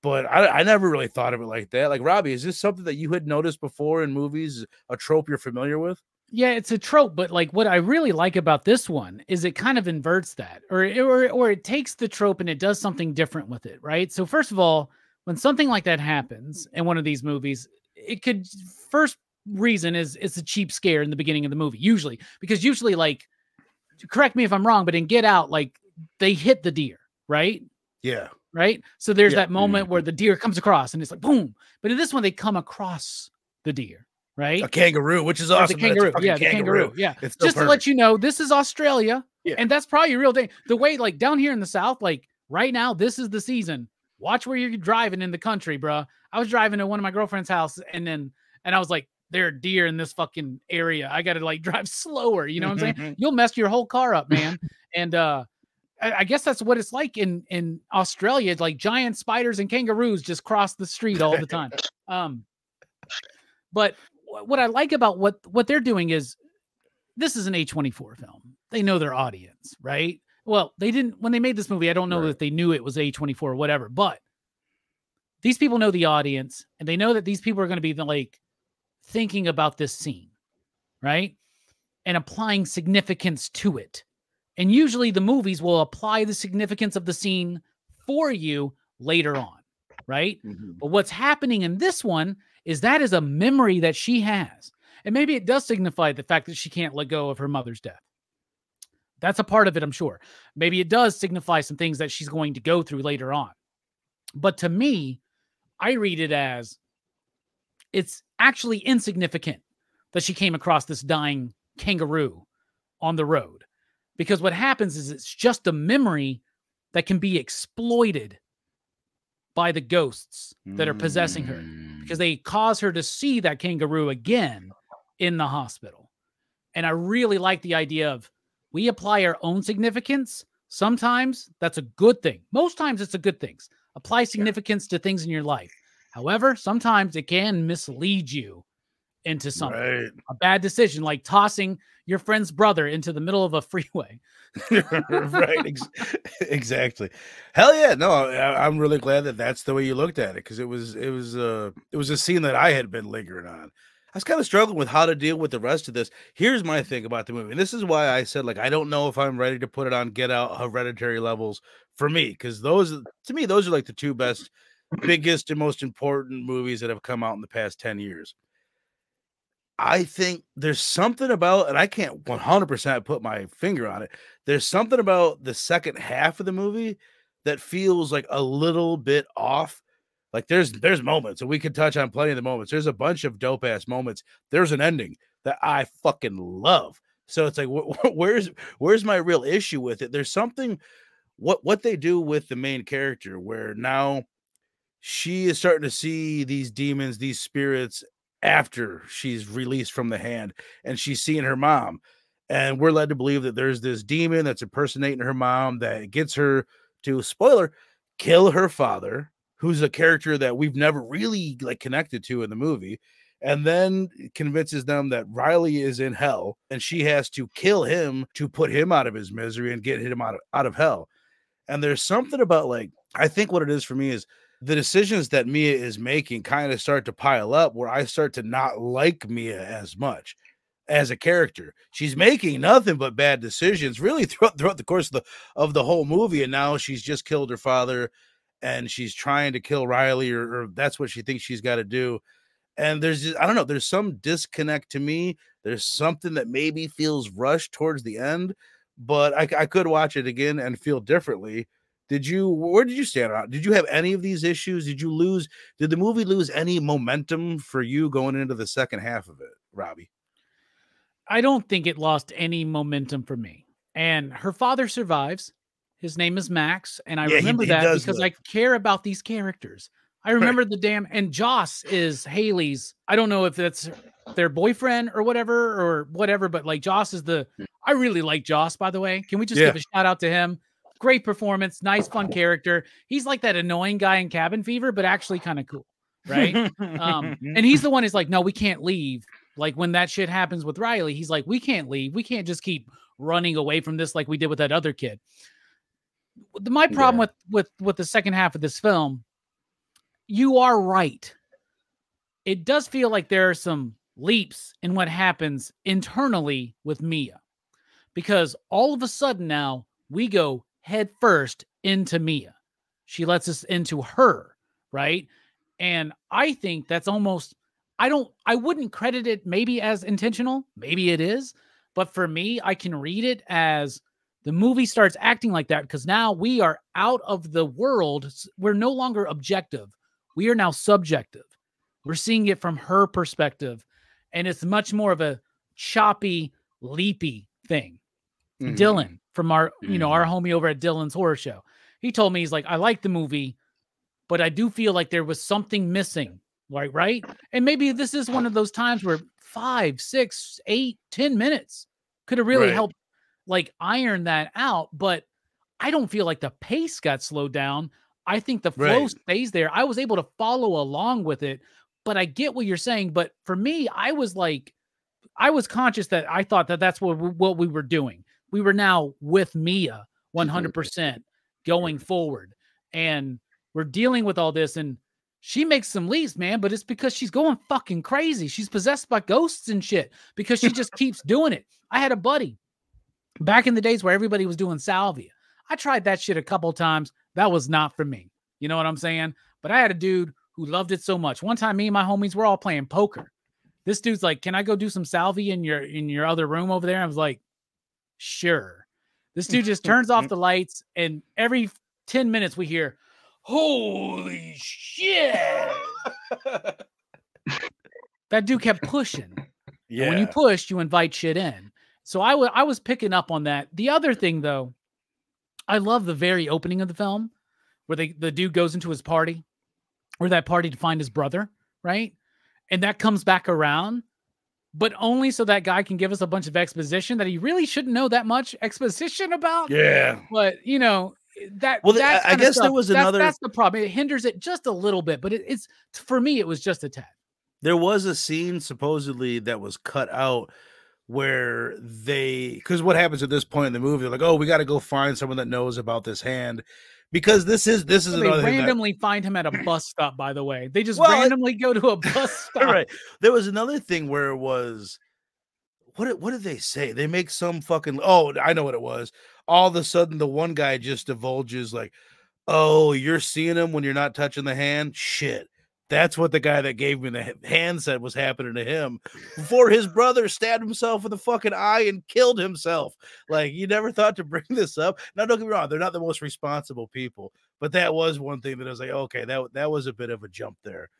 But I never really thought of it like that. Like, Robbie, is this something that you had noticed before in movies, a trope you're familiar with? Yeah, it's a trope, but like what I really like about this one is it kind of inverts that, or it takes the trope and it does something different with it, right? So first of all, when something like that happens in one of these movies, it could first reason is it's a cheap scare in the beginning of the movie, usually, because usually, like, correct me if I'm wrong, but in Get Out, like they hit the deer, right? Yeah. Right. So there's that moment where the deer comes across and it's like boom. But in this one, they come across the deer, right? A kangaroo, which is awesome. The kangaroo. Yeah, the kangaroo. Yeah. It's just to let you know, this is Australia. Yeah. And that's probably a real thing. The way, like down here in the South, like right now, this is the season. Watch where you're driving in the country, bro. I was driving to one of my girlfriend's house and I was like, there are deer in this fucking area. I got to like drive slower. You know what I'm saying? You'll mess your whole car up, man. And I guess that's what it's like in Australia. It's like giant spiders and kangaroos just cross the street all the time. But what I like about what they're doing is this is an A24 film. They know their audience, right? Well, they didn't when they made this movie. I don't know if they knew it was A24 or whatever, but these people know the audience and they know that these people are going to be like thinking about this scene, right? And applying significance to it. And usually the movies will apply the significance of the scene for you later on, right? But what's happening in this one is that is a memory that she has. And maybe it does signify the fact that she can't let go of her mother's death. That's a part of it, I'm sure. Maybe it does signify some things that she's going to go through later on. But to me, I read it as it's actually insignificant that she came across this dying kangaroo on the road. Because what happens is it's just a memory that can be exploited by the ghosts that are possessing her. Because they cause her to see that kangaroo again in the hospital. And I really like the idea of we apply our own significance. Sometimes that's a good thing. Most times it's a good thing. Apply significance to things in your life. However, sometimes it can mislead you into something. Right. A bad decision, like tossing your friend's brother into the middle of a freeway. Right. Exactly. Hell yeah. No, I'm really glad that that's the way you looked at it, because it was a scene that I had been lingering on. I was kind of struggling with how to deal with the rest of this. Here's my thing about the movie, and this is why I said, like, I don't know if I'm ready to put it on Get Out, Hereditary levels for me, because those, to me, those are like the two best, biggest, and most important movies that have come out in the past 10 years. I think there's something about, and I can't 100% put my finger on it, there's something about the second half of the movie that feels like a little bit off. Like there's moments, and we could touch on plenty of the moments. There's a bunch of dope ass moments. There's an ending that I fucking love. So it's like, where's my real issue with it? There's something, what they do with the main character, where now she is starting to see these demons, these spirits, after she's released from the hand, and she's seeing her mom. And we're led to believe that there's this demon that's impersonating her mom that gets her to, spoiler, kill her father, who's a character that we've never really like connected to in the movie, and then convinces them that Riley is in hell and she has to kill him to put him out of his misery and get him out of hell. And there's something about, like, I think what it is for me is the decisions that Mia is making kind of start to pile up, where I start to not like Mia as much as a character. She's making nothing but bad decisions really throughout the course of the whole movie. And now she's just killed her father, and she's trying to kill Riley, or that's what she thinks she's got to do. And there's just, I don't know, there's some disconnect to me. There's something that maybe feels rushed towards the end, but I could watch it again and feel differently. Where did you stand on? Did you have any of these issues? Did the movie lose any momentum for you going into the second half of it, Robbie? I don't think it lost any momentum for me. And her father survives. His name is Max. And I remember that because I care about these characters. I remember and Joss is Haley's. I don't know if that's their boyfriend or whatever, but like Joss is I really like Joss, by the way. Can we just give a shout out to him? Great performance, nice, fun character. He's like that annoying guy in Cabin Fever, but actually kind of cool, right? And he's the one who's like, no, we can't leave. Like when that shit happens with Riley, he's like, we can't leave. We can't just keep running away from this like we did with that other kid. My problem with the second half of this film, you are right. It does feel like there are some leaps in what happens internally with Mia, because all of a sudden now we go head first into Mia. She lets us into her, right? And I think that's almost, I wouldn't credit it maybe as intentional. Maybe it is. But for me, I can read it as the movie starts acting like that, because now we are out of the world. We're no longer objective. We are now subjective. We're seeing it from her perspective. And it's much more of a choppy, leapy thing. Mm-hmm. Dylan from our homie over at Dylan's Horror Show, he told me, he's like, I like the movie, but I do feel like there was something missing, right? And maybe this is one of those times where 5, 6, 8, 10 minutes could have really helped like iron that out. But I don't feel like the pace got slowed down. I think the flow stays there. I was able to follow along with it, but I get what you're saying. But for me, I was conscious that I thought that that's what we were doing. We were now with Mia 100% going forward, and we're dealing with all this, and she makes some leaps, man, but it's because she's going fucking crazy. She's possessed by ghosts and shit because she just keeps doing it. I had a buddy back in the days where everybody was doing salvia. I tried that shit a couple times. That was not for me. You know what I'm saying? But I had a dude who loved it so much. One time, me and my homies were all playing poker. This dude's like, "Can I go do some salvia in your other room over there?" I was like, "Sure." This dude just turns off the lights, and every 10 minutes we hear, "Holy shit!" That dude kept pushing. Yeah. And when you push, you invite shit in. So I was picking up on that. The other thing, though, I love the very opening of the film where the dude goes into his party, or that party, to find his brother, right? And that comes back around. but only so that guy can give us a bunch of exposition that he really shouldn't know that much exposition about. Yeah. But you know, that Well, that's I guess stuff, there was another. That's the problem. It hinders it just a little bit, but it's for me, it was just a tad. There was a scene supposedly that was cut out where because what happens at this point in the movie, they're like, oh, we got to go find someone that knows about this hand, because this is another thing. They randomly find him at a bus stop, by the way. They just randomly go to a bus stop. Right. There was another thing where it was, what did they say? They make some fucking, oh, I know what it was. All of a sudden, the one guy just divulges like, oh, you're seeing him when you're not touching the hand? Shit. That's what the guy that gave me the hand said was happening to him before his brother stabbed himself in the fucking eye and killed himself. Like, you never thought to bring this up. Now, don't get me wrong. They're not the most responsible people, but that was one thing that I was like, okay, that was a bit of a jump there.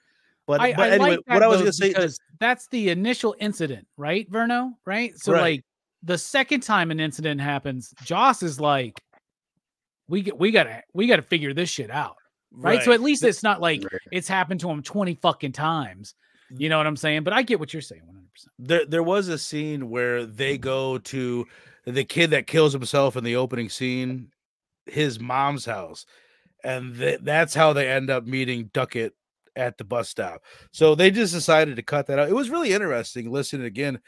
But anyway, like that, what I was going to say, because that's the initial incident, right, Verno? Right. So like the second time an incident happens, Joss is like, we gotta figure this shit out. Right. So at least it's not like it's happened to him 20 fucking times. You know what I'm saying? But I get what you're saying 100%. There was a scene where they go to the kid that kills himself in the opening scene, his mom's house. And that's how they end up meeting Duckett at the bus stop. So they just decided to cut that out. It was really interesting listening again,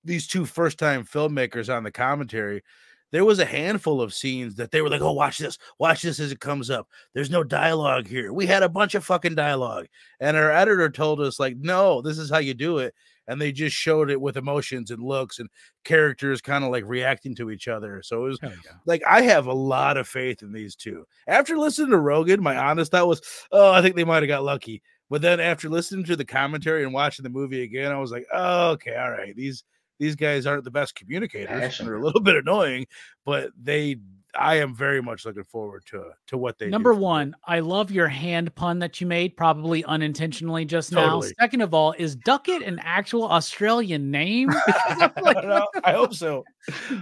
these two first-time filmmakers on the commentary. There was a handful of scenes that they were like, oh, watch this as it comes up. There's no dialogue here. We had a bunch of fucking dialogue. And our editor told us, like, no, this is how you do it. And they just showed it with emotions and looks and characters kind of like reacting to each other. So it was like, I have a lot of faith in these two. After listening to Rogan, my honest thought was, oh, I think they might have got lucky. But then after listening to the commentary and watching the movie again, I was like, oh, okay, all right. These guys aren't the best communicators. They're a little bit annoying, but I am very much looking forward to what they do. Number one, I love your hand pun that you made, probably unintentionally just now. Second of all, is Duckett an actual Australian name? I hope so.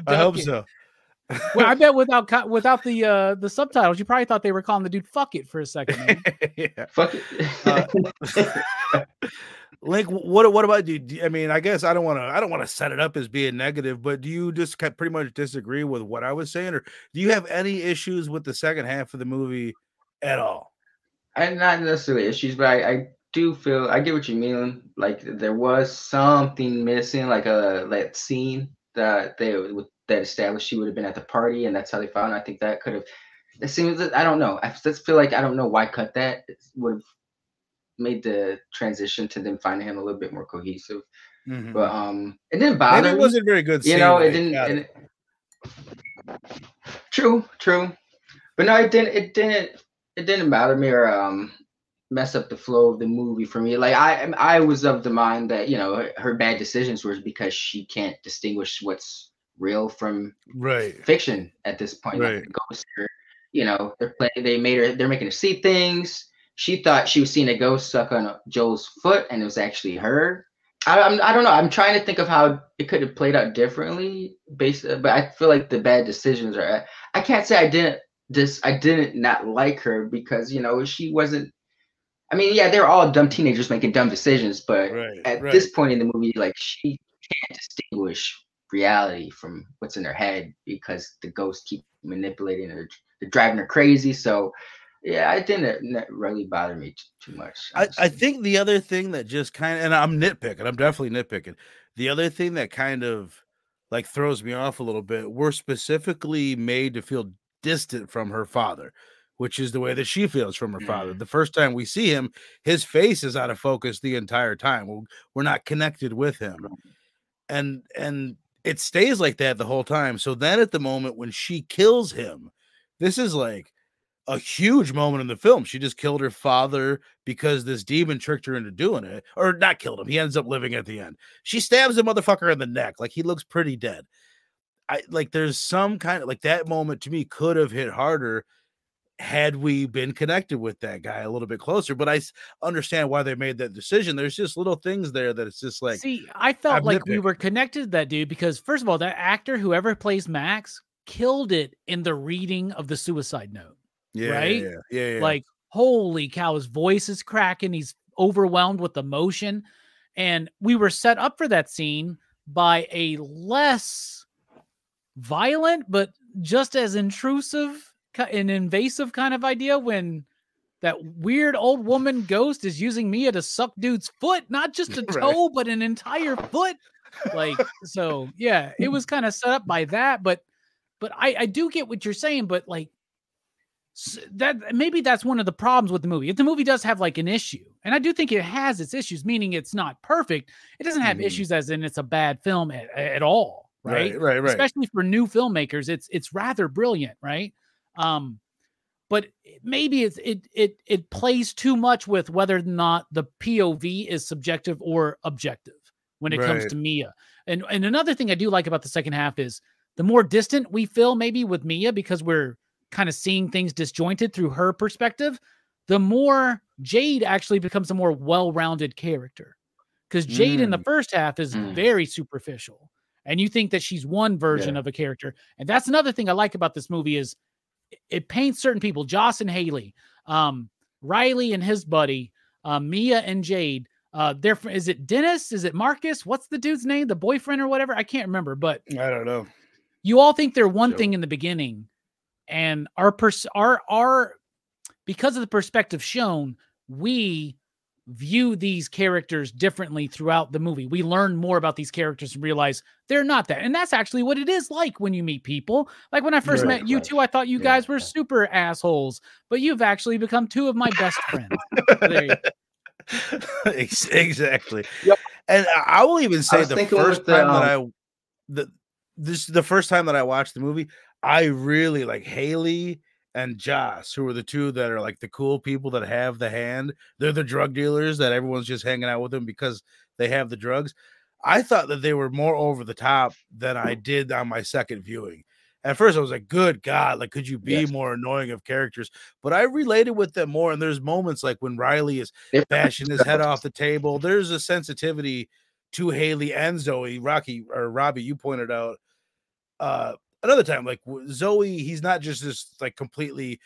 I hope so. Well, I bet without the subtitles, you probably thought they were calling the dude "fuck it" for a second. Yeah. Fuck it. Link, what about you? I mean, I guess I don't want to set it up as being negative, but do you just pretty much disagree with what I was saying, or do you have any issues with the second half of the movie at all? Not necessarily issues, but I do feel I get what you mean. Like there was something missing, like that scene that that established she would have been at the party, and that's how they found her. I think that could have. It seems that I don't know. I just feel like I don't know why cut that. It would have made the transition to them finding him a little bit more cohesive. Mm-hmm. But it didn't bother me. It wasn't very good. You know, it didn't. True. But no, it didn't bother me or mess up the flow of the movie for me. Like I was of the mind that, you know, her bad decisions were because she can't distinguish what's real from fiction at this point. Right. Like ghosts are, you know, they're making her see things. She thought she was seeing a ghost suck on Joel's foot, and it was actually her. I don't know. I'm trying to think of how it could have played out differently, but I feel like the bad decisions are. I can't say I didn't not like her because, you know, she wasn't. I mean, yeah, they're all dumb teenagers making dumb decisions, but at this point in the movie, like, she can't distinguish reality from what's in her head because the ghosts keep manipulating her, they're driving her crazy. So. Yeah, it didn't really bother me too much. I think the other thing that just kind of, and I'm definitely nitpicking. The other thing that kind of like throws me off a little bit, we're specifically made to feel distant from her father, which is the way that she feels from her father. The first time we see him, his face is out of focus the entire time. We're not connected with him. And it stays like that the whole time. So then at the moment when she kills him, this is like a huge moment in the film. She just killed her father because this demon tricked her into doing it, or not killed him. He ends up living at the end. She stabs the motherfucker in the neck. Like, he looks pretty dead. There's some kind of like that moment to me could have hit harder had we been connected with that guy a little bit closer, but I understand why they made that decision. There's just little things there that it's just like, see, I felt like we were connected to that dude because first of all, that actor, whoever plays Max, killed it in the reading of the suicide note. Yeah. Like, holy cow, his voice is cracking. He's overwhelmed with emotion. And we were set up for that scene by a less violent, but just as intrusive and invasive kind of idea when that weird old woman ghost is using Mia to suck dude's foot, not just a toe, but an entire foot. Like, so yeah, it was kind of set up by that, but I do get what you're saying, but like that, maybe that's one of the problems with the movie. If the movie does have like an issue, and I do think it has its issues, meaning it's not perfect. It doesn't have issues as in it's a bad film at all. Right. Especially for new filmmakers, it's rather brilliant. Right. But maybe it plays too much with whether or not the POV is subjective or objective when it comes to Mia. And another thing I do like about the second half is the more distant we feel maybe with Mia, because we're kind of seeing things disjointed through her perspective, the more Jade actually becomes a more well-rounded character. Because Jade in the first half is very superficial. And you think that she's one version of a character. And that's another thing I like about this movie is it paints certain people, Joss and Haley, Riley and his buddy, Mia and Jade. Is it Dennis? Is it Marcus? What's the dude's name? The boyfriend or whatever? I can't remember, but I don't know. You all think they're one thing in the beginning, and because of the perspective shown, we view these characters differently throughout the movie. We learn more about these characters and realize they're not that. And that's actually what it is like when you meet people. Like when I first met you two, I thought you guys were super assholes, but you've actually become two of my best friends. There you go. Exactly. Yep. And I will even say the first time that I watched the movie, I really like Haley and Joss, who are the two that are like the cool people that have the hand. They're the drug dealers that everyone's just hanging out with them because they have the drugs. I thought that they were more over the top than I did on my second viewing. At first, I was like, good God, like, could you be more annoying of characters? But I related with them more. And there's moments like when Riley is bashing his head off the table. There's a sensitivity to Haley and Zoe. Robbie, you pointed out another time, like Zoe, he's not just this like completely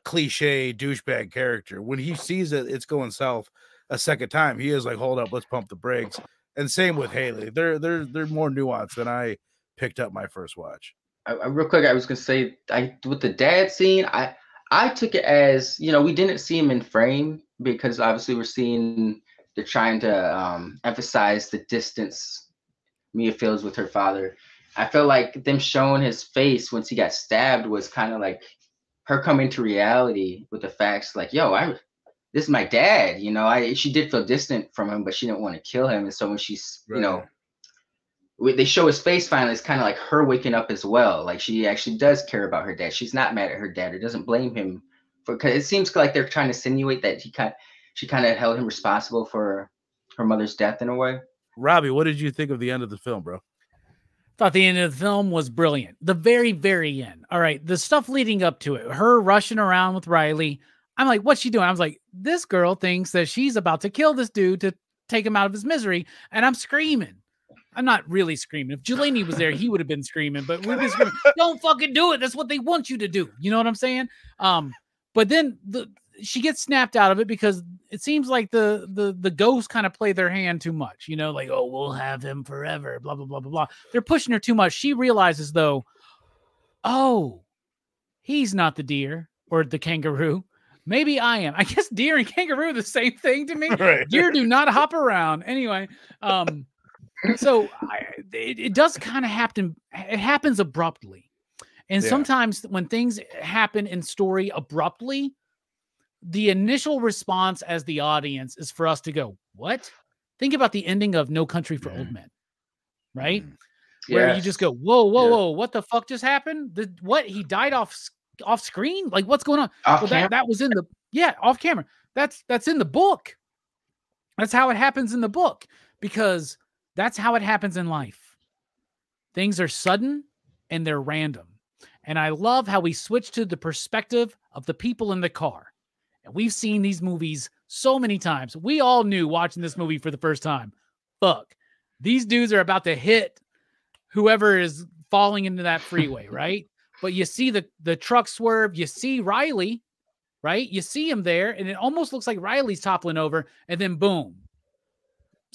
cliche douchebag character. When he sees it, it's going south a second time, he is like, hold up, let's pump the brakes. And same with Haley. They're more nuanced than I picked up my first watch. Real quick, I was gonna say, with the dad scene, I took it as, we didn't see him in frame because obviously they're trying to emphasize the distance Mia feels with her father. I feel like them showing his face once he got stabbed was kind of like her coming to reality with the facts, like, this is my dad. She did feel distant from him, but she didn't want to kill him. And so when she's, they show his face finally, it's kind of like her waking up as well. Like she actually does care about her dad. She's not mad at her dad or doesn't blame him because it seems like they're trying to insinuate that she kind of held him responsible for her mother's death in a way. Robbie, what did you think of the end of the film, bro? Thought the end of the film was brilliant. The very, very end. All right. The stuff leading up to it, her rushing around with Riley. I'm like, what's she doing? I was like, this girl thinks that she's about to kill this dude to take him out of his misery. And I'm screaming. I'm not really screaming. If Jelani was there, he would have been screaming, but we've been screaming, don't fucking do it. That's what they want you to do. You know what I'm saying? But then she gets snapped out of it because it seems like the ghosts kind of play their hand too much, like, oh, we'll have him forever, blah, blah, blah, blah, blah. They're pushing her too much. She realizes though, oh, he's not the deer or the kangaroo. Maybe I am. I guess deer and kangaroo are the same thing to me. Right. Deer do not hop around. Anyway, so it does kind of happen. It happens abruptly. And sometimes when things happen in story abruptly, the initial response as the audience is for us to go, what? Think about the ending of No Country for Old Men, right? Where you just go, whoa, what the fuck just happened? What? He died off screen? Like, what's going on? That was in off camera. That's in the book. That's how it happens in the book, because that's how it happens in life. Things are sudden and they're random. And I love how we switch to the perspective of the people in the car. And we've seen these movies so many times. We all knew watching this movie for the first time, fuck, these dudes are about to hit whoever is falling into that freeway, right? But you see the truck swerve, you see Riley, right? You see him there, and it almost looks like Riley's toppling over, and then boom,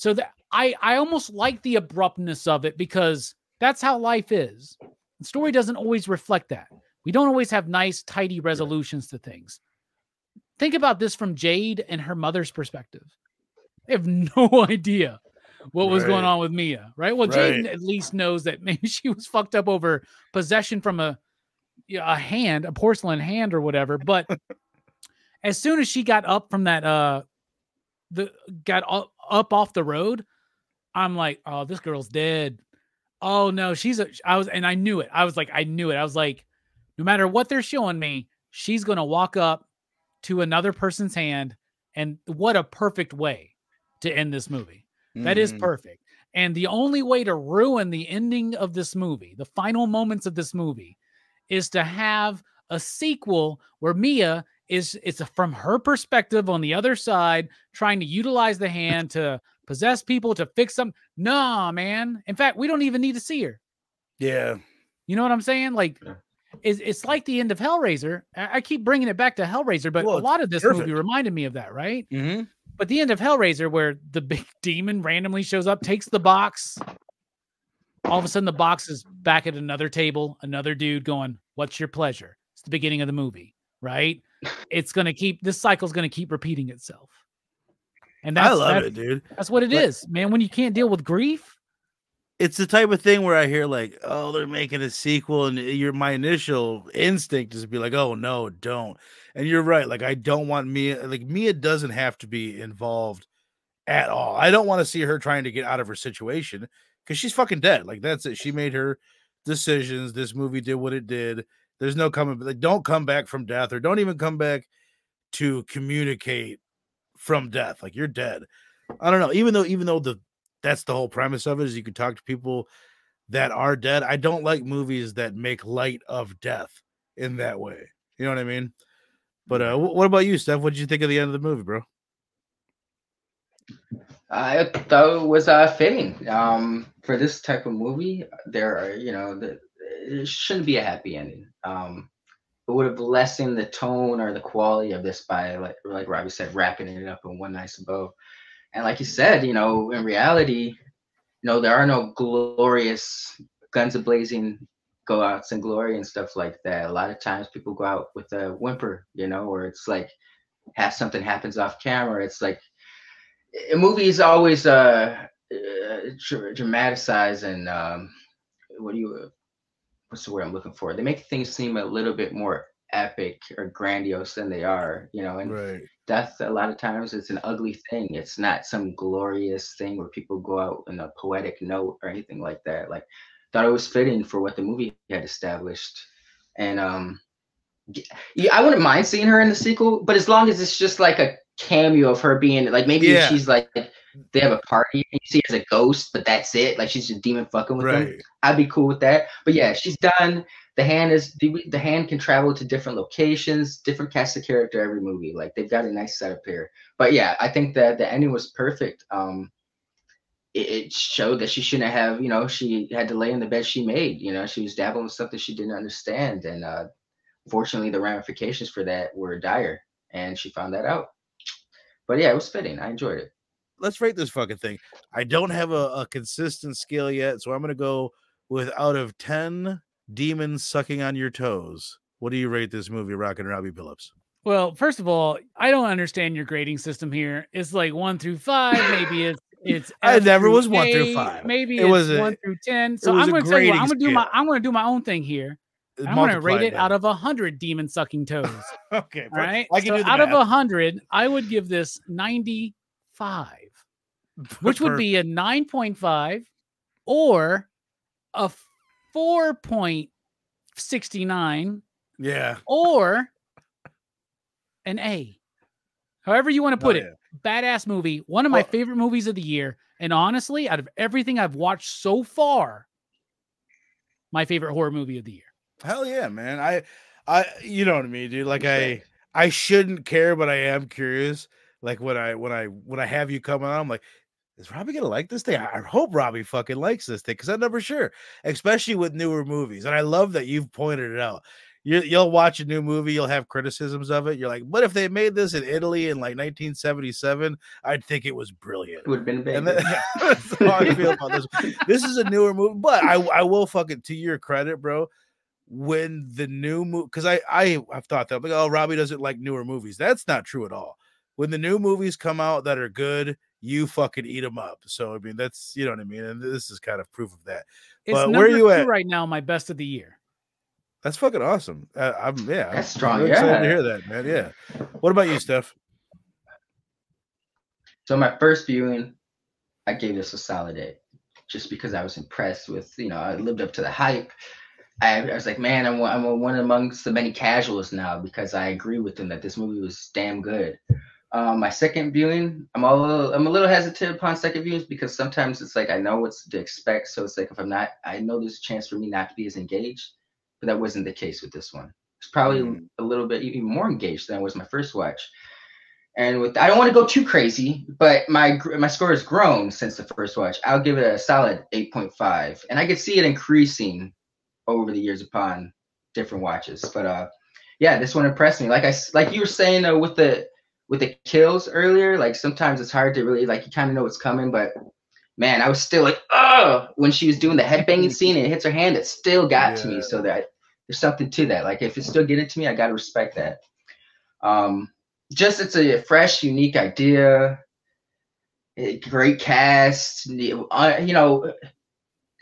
So that I almost like the abruptness of it because that's how life is. The story doesn't always reflect that. We don't always have nice, tidy resolutions to things. Think about this from Jade and her mother's perspective. They have no idea what was going on with Mia, right? Well, Jade at least knows that maybe she was fucked up over possession from a hand, a porcelain hand or whatever. But as soon as she got up from that, got up off the road, I'm like, oh, this girl's dead. Oh no, I knew it. I knew it. I was like, no matter what they're showing me, she's going to walk up to another person's hand. And what a perfect way to end this movie. That is perfect. And the only way to ruin the ending of this movie, the final moments of this movie, is to have a sequel where Mia it's from her perspective on the other side, trying to utilize the hand to possess people, to fix them. Nah, man. In fact, we don't even need to see her. Yeah. You know what I'm saying? Like, it's like the end of Hellraiser. I keep bringing it back to Hellraiser, but a lot of this movie reminded me of that, right? Mm-hmm. But the end of Hellraiser, where the big demon randomly shows up, takes the box. All of a sudden, the box is back at another table, another dude going, "What's your pleasure?" It's the beginning of the movie, right? This cycle's going to keep repeating itself. And I love it, dude. That's what it is, man. When you can't deal with grief. It's the type of thing where I hear like, oh, they're making a sequel, and my initial instinct is to be like, oh no, don't. And you're right. Like, I don't want Mia. Like, Mia doesn't have to be involved at all. I don't want to see her trying to get out of her situation because she's fucking dead. Like, that's it. She made her decisions. This movie did what it did. There's no coming. Like, don't come back from death, or don't even come back to communicate from death. Like, you're dead. I don't know. Even though that's the whole premise of it, is you can talk to people that are dead. I don't like movies that make light of death in that way. You know what I mean? But what about you, Steph? What did you think of the end of the movie, bro? I thought it was fitting. For this type of movie, it shouldn't be a happy ending. It would have lessened the tone or the quality of this by, like Robbie said, wrapping it up in one nice bow. And like you said, in reality, there are no glorious guns a-blazing go outs and glory and stuff like that. A lot of times people go out with a whimper, or it's like something happens off camera. It's like a movie is always dramatized and what's the word I'm looking for? They make things seem a little bit more epic or grandiose than they are, and death a lot of times it's an ugly thing. It's not some glorious thing where people go out in a poetic note or anything like that. Like, thought it was fitting for what the movie had established. And I wouldn't mind seeing her in the sequel, but as long as it's just like a cameo of her being like, maybe if she's like, they have a party and you see her as a ghost, but that's it, like she's just demon fucking with them, I'd be cool with that. But yeah, she's done. The hand can travel to different locations, different cast of character every movie. Like, they've got a nice setup here. But yeah, I think that the ending was perfect. It showed that she shouldn't have, she had to lay in the bed she made. She was dabbling with something she didn't understand, and fortunately, the ramifications for that were dire, and she found that out. But yeah, it was fitting. I enjoyed it. Let's rate this fucking thing. I don't have a consistent scale yet, so I'm gonna go with out of 10 demons sucking on your toes. What do you rate this movie, Rockin' Robbie Phillips? Well, first of all, I don't understand your grading system here. It's like 1 through 5. Maybe it's I never was 1 through 5. Maybe it was 1 through 10. So I'm going to tell you, I'm going to do my own thing here. I'm going to rate it out of 100 demon sucking toes. Okay, all right. So out of 100, I would give this 95, which would be a 9.5 or a 4.69. Yeah. Or an A. However you want to put it. Badass movie. One of my favorite movies of the year. And honestly, out of everything I've watched so far, my favorite horror movie of the year. Hell yeah, man. I you know what I mean, dude? Like, I shouldn't care, but I am curious. Like, when I have you come on, I'm like, is Robbie gonna like this thing? I hope Robbie fucking likes this thing, because I'm never sure, especially with newer movies. And I love that you've pointed it out. you'll watch a new movie, you'll have criticisms of it. You're like, but if they made this in Italy in like 1977, I'd think it was brilliant. It would have been big. And that's how I feel about this. This is a newer movie, but I will fucking, to your credit, bro. When the new movie, because I've thought that, like, oh, Robbie doesn't like newer movies. That's not true at all. When the new movies come out that are good, you fucking eat them up. So I mean, that's, you know what I mean. And this is kind of proof of that. It's but where are you at right now? My best of the year. That's fucking awesome. That's strong. I'm excited to hear that, man. Yeah. What about you, Steph? So my first viewing, I gave this a solid A, just because I was impressed with, I lived up to the hype. I was like, man, I'm one amongst the many casuals now, because I agree with them that this movie was damn good. My second viewing, I'm a little hesitant upon second viewings, because sometimes it's like I know what to expect. So it's like if I'm not, I know there's a chance for me not to be as engaged, but that wasn't the case with this one. It's probably a little bit even more engaged than it was my first watch. And I don't want to go too crazy, but my score has grown since the first watch. I'll give it a solid 8.5, and I could see it increasing over the years upon different watches. But yeah, this one impressed me. Like you were saying with the kills earlier, like sometimes it's hard to really, like, you kind of know what's coming, but man, I was still like, oh, when she was doing the headbanging scene and it hits her hand, it still got to me. So that there's something to that. Like if it's still getting to me, I gotta respect that. Just it's a fresh, unique idea. Great cast. It's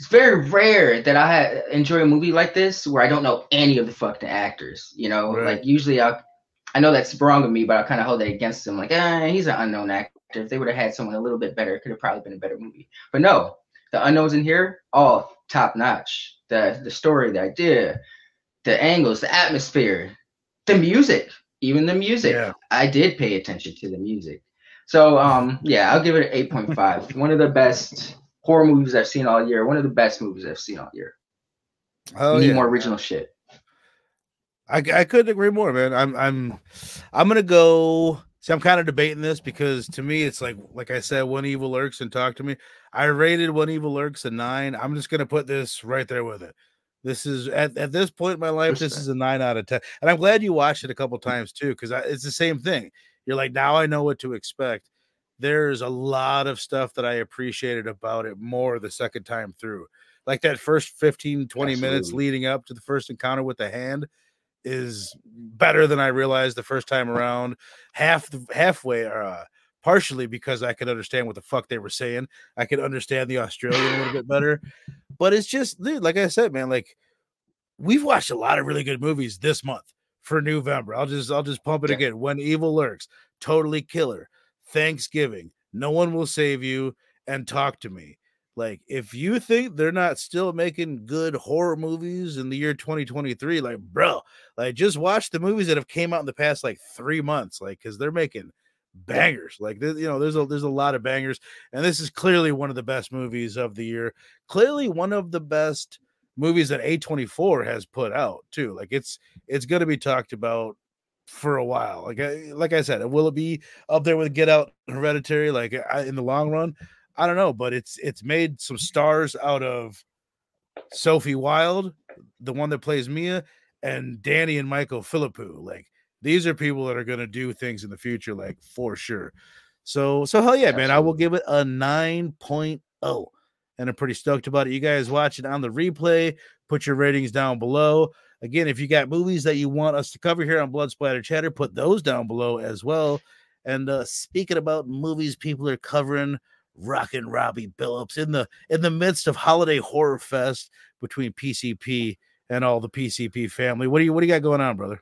very rare that I enjoy a movie like this where I don't know any of the fucking actors. Right. Like usually I know that's wrong of me, but I kind of hold that against them. Like, he's an unknown actor. If they would have had someone a little bit better, it could have probably been a better movie. But no, the unknowns in here, all top notch. The story, the idea, the angles, the atmosphere, the music. Even the music, yeah. I did pay attention to the music. So, yeah, I'll give it an 8.5. One of the best horror movies I've seen all year. One of the best movies I've seen all year. We need more original shit. I couldn't agree more, man. I'm gonna go. See, I'm kind of debating this because to me, it's like I said, When Evil Lurks and Talk to Me. I rated When Evil Lurks a 9. I'm just gonna put this right there with it. This is at this point in my life, this is a 9 out of 10. And I'm glad you watched it a couple times too, because it's the same thing. You're like, now I know what to expect. There's a lot of stuff that I appreciated about it more the second time through. Like that first 15, 20 minutes leading up to the first encounter with the hand is better than I realized the first time around. Halfway or partially because I could understand what the fuck they were saying. I could understand the Australian a little bit better. But it's just, dude, like I said, man, like we've watched a lot of really good movies this month for November. I'll just pump it again. When Evil Lurks, Totally Killer, Thanksgiving, No One Will Save You, and Talk to Me. Like, if you think they're not still making good horror movies in the year 2023, like, bro, like just watch the movies that have came out in the past like 3 months, like, because they're making bangers. Like, there's a lot of bangers, and this is clearly one of the best movies of the year. Clearly one of the best movies that A24 has put out too. Like, it's going to be talked about for a while. Like I said, will it be up there with Get Out, Hereditary? Like, in the long run, I don't know, but it's made some stars out of Sophie Wilde, the one that plays Mia, and Danny and Michael Philippou. Like, these are people that are going to do things in the future, like, for sure. So hell yeah, man. I will give it a 9.0, and I'm pretty stoked about it. You guys watching on the replay, put your ratings down below. Again, if you got movies that you want us to cover here on Blood Splatter Chatter, put those down below as well. And speaking about movies people are covering, Rockin' Robbie Billups in the midst of Holiday Horror Fest between PCP and all the PCP family. What do you got going on, brother?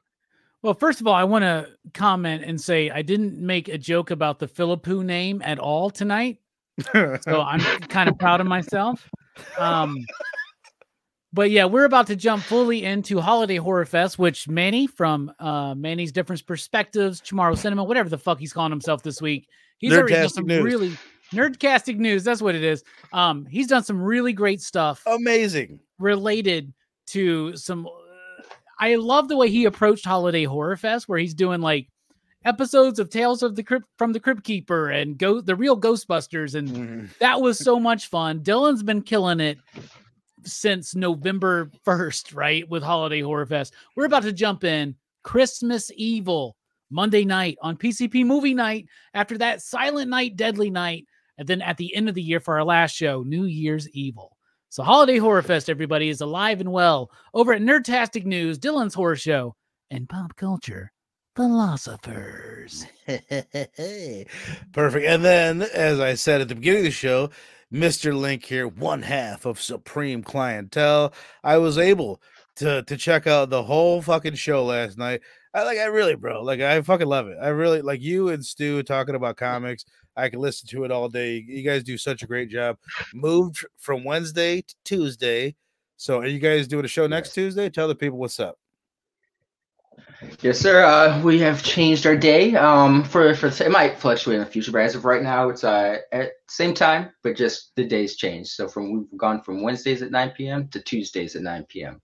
Well, first of all, I want to comment and say I didn't make a joke about the Philippou name at all tonight. So I'm kind of proud of myself. But yeah, we're about to jump fully into Holiday Horror Fest, which Manny from Manny's Different Perspectives, Tomorrow Cinema, whatever the fuck he's calling himself this week. He's already done some really Nerdcasting News. That's what it is. He's done some really great stuff. Amazing. Related to some. I love the way he approached Holiday Horror Fest, where he's doing like episodes of Tales of the Crypt from the Crypt Keeper and the real Ghostbusters. And that was so much fun. Dylan's been killing it. since November 1st, right? With Holiday Horror Fest. We're about to jump in Christmas Evil Monday night on PCP Movie Night. After that, Silent Night, Deadly Night. And then at the end of the year for our last show, New Year's Evil. So Holiday Horror Fest, everybody, is alive and well over at Nerdtastic News, Dylan's Horror Show, and Pop Culture Philosophers. Perfect. And then, as I said at the beginning of the show, Mr. Link here, one half of Supreme Clientele. I was able to check out the whole fucking show last night. I really, bro, like, I fucking love it. I really like you and Stu talking about comics. I can listen to it all day. You guys do such a great job. Moved from Wednesday to Tuesday. So are you guys doing a show next Tuesday? Tell the people what's up. Yes, sir. We have changed our day. For it might fluctuate in the future, but as of right now, it's at same time, but just the days changed. So we've gone from Wednesdays at 9 p.m. to Tuesdays at 9 p.m.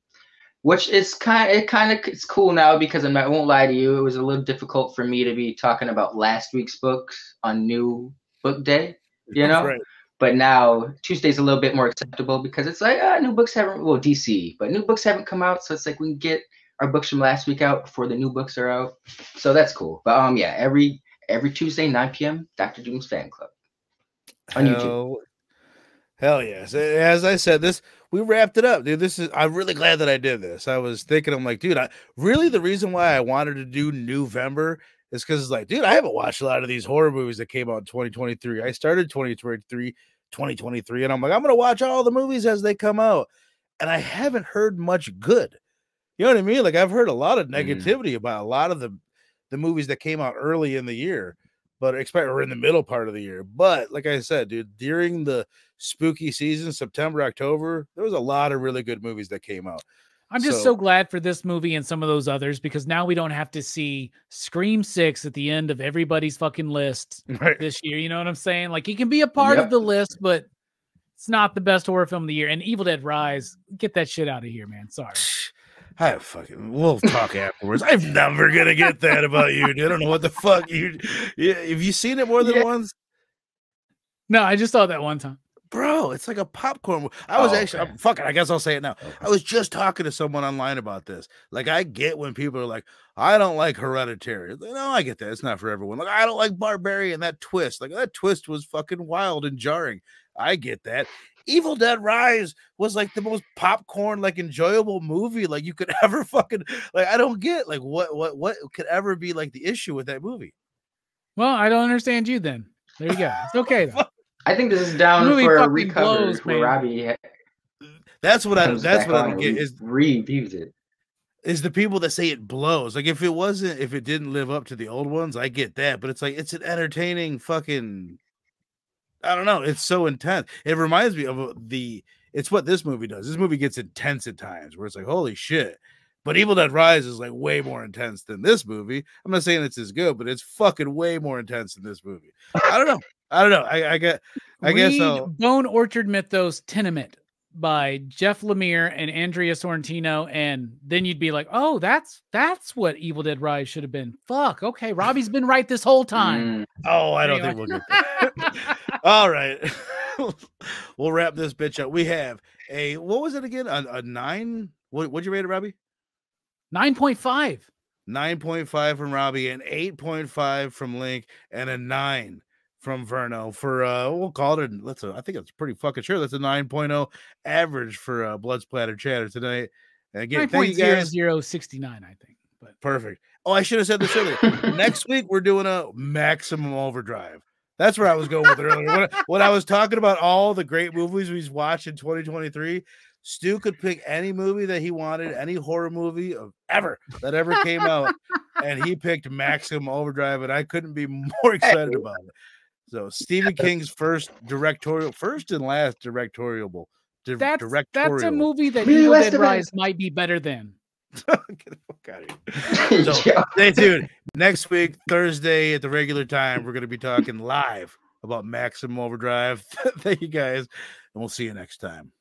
Which is it's cool now because I won't lie to you, it was a little difficult for me to be talking about last week's books on New Book Day, you know. Right. But now Tuesday's a little bit more acceptable because it's like new books haven't DC, but new books haven't come out, so it's like we can get our books from last week out before the new books are out. So that's cool. But yeah, every Tuesday 9 p.m. Dr. Doom's Fan Club on YouTube. Hell yes. As I said, we wrapped it up, dude. I'm really glad that I did this. I was thinking, I'm like, dude, really the reason why I wanted to do November is because it's like, dude, I haven't watched a lot of these horror movies that came out in 2023. I started 2023, and I'm like, I'm gonna watch all the movies as they come out. And I haven't heard much good. You know what I mean? Like, I've heard a lot of negativity about a lot of the movies that came out early in the year, but or in the middle part of the year. But like I said, dude, during the spooky season, September, October, there was a lot of really good movies that came out. I'm just so glad for this movie and some of those others, because now we don't have to see Scream 6 at the end of everybody's fucking list this year. You know what I'm saying? Like, it can be a part of the list, but it's not the best horror film of the year. And Evil Dead Rise, get that shit out of here, man. Sorry. We'll talk afterwards. I'm never gonna get that about you, dude. I don't know what the fuck have you seen it more than once? No, I just saw that one time. Bro, it's like a popcorn. I guess I'll say it now. I was just talking to someone online about this. Like, I get when people are like, I don't like Hereditary. No, I get that. It's not for everyone. Like, I don't like Barbarian. That twist. Like, that twist was fucking wild and jarring. I get that. Evil Dead Rise was like the most popcorn, like, enjoyable movie like you could ever fucking, like, I don't get, like, what could ever be like the issue with that movie. Well, I don't understand you then. There you go. It's okay though. I think this is down for a recover where Robbie. That's what I don't get is reviews it. Is the people that say it blows. Like, if it didn't live up to the old ones, I get that. But it's like, it's an entertaining fucking, I don't know. It's so intense. It reminds me of it's what this movie does. This movie gets intense at times where it's like, holy shit. But Evil Dead Rise is like way more intense than this movie. I'm not saying it's as good, but it's fucking way more intense than this movie. I don't know. I guess Bone Orchard Mythos Tenement by Jeff Lemire and Andrea Sorrentino, and then you'd be like, oh, that's what Evil Dead Rise should have been. Fuck. Okay, Robbie's been right this whole time. Oh, I don't think we'll get that. All right. We'll wrap this bitch up. We have what was it again? A 9? What'd you rate it, Robbie? 9.5. 9.5 from Robbie, an 8.5 from Link, and a 9 from Verno for we'll call it I think it's pretty fucking sure that's a 9.0 average for Blood Splatter Chatter tonight. And again, thank you guys. 9.0069, I think. But perfect. Oh, I should have said this earlier. Next week we're doing a Maximum Overdrive. That's where I was going with it earlier. When I was talking about all the great movies we've watched in 2023, Stu could pick any movie that he wanted, any horror movie that ever came out, and he picked Maximum Overdrive, and I couldn't be more excited about it. So Stephen King's first and last directorial. That's a movie that Evil Dead Rise might be better than. Get the fuck out of here. So, stay tuned. Next week, Thursday at the regular time, we're going to be talking live about Maximum Overdrive. Thank you guys, and we'll see you next time.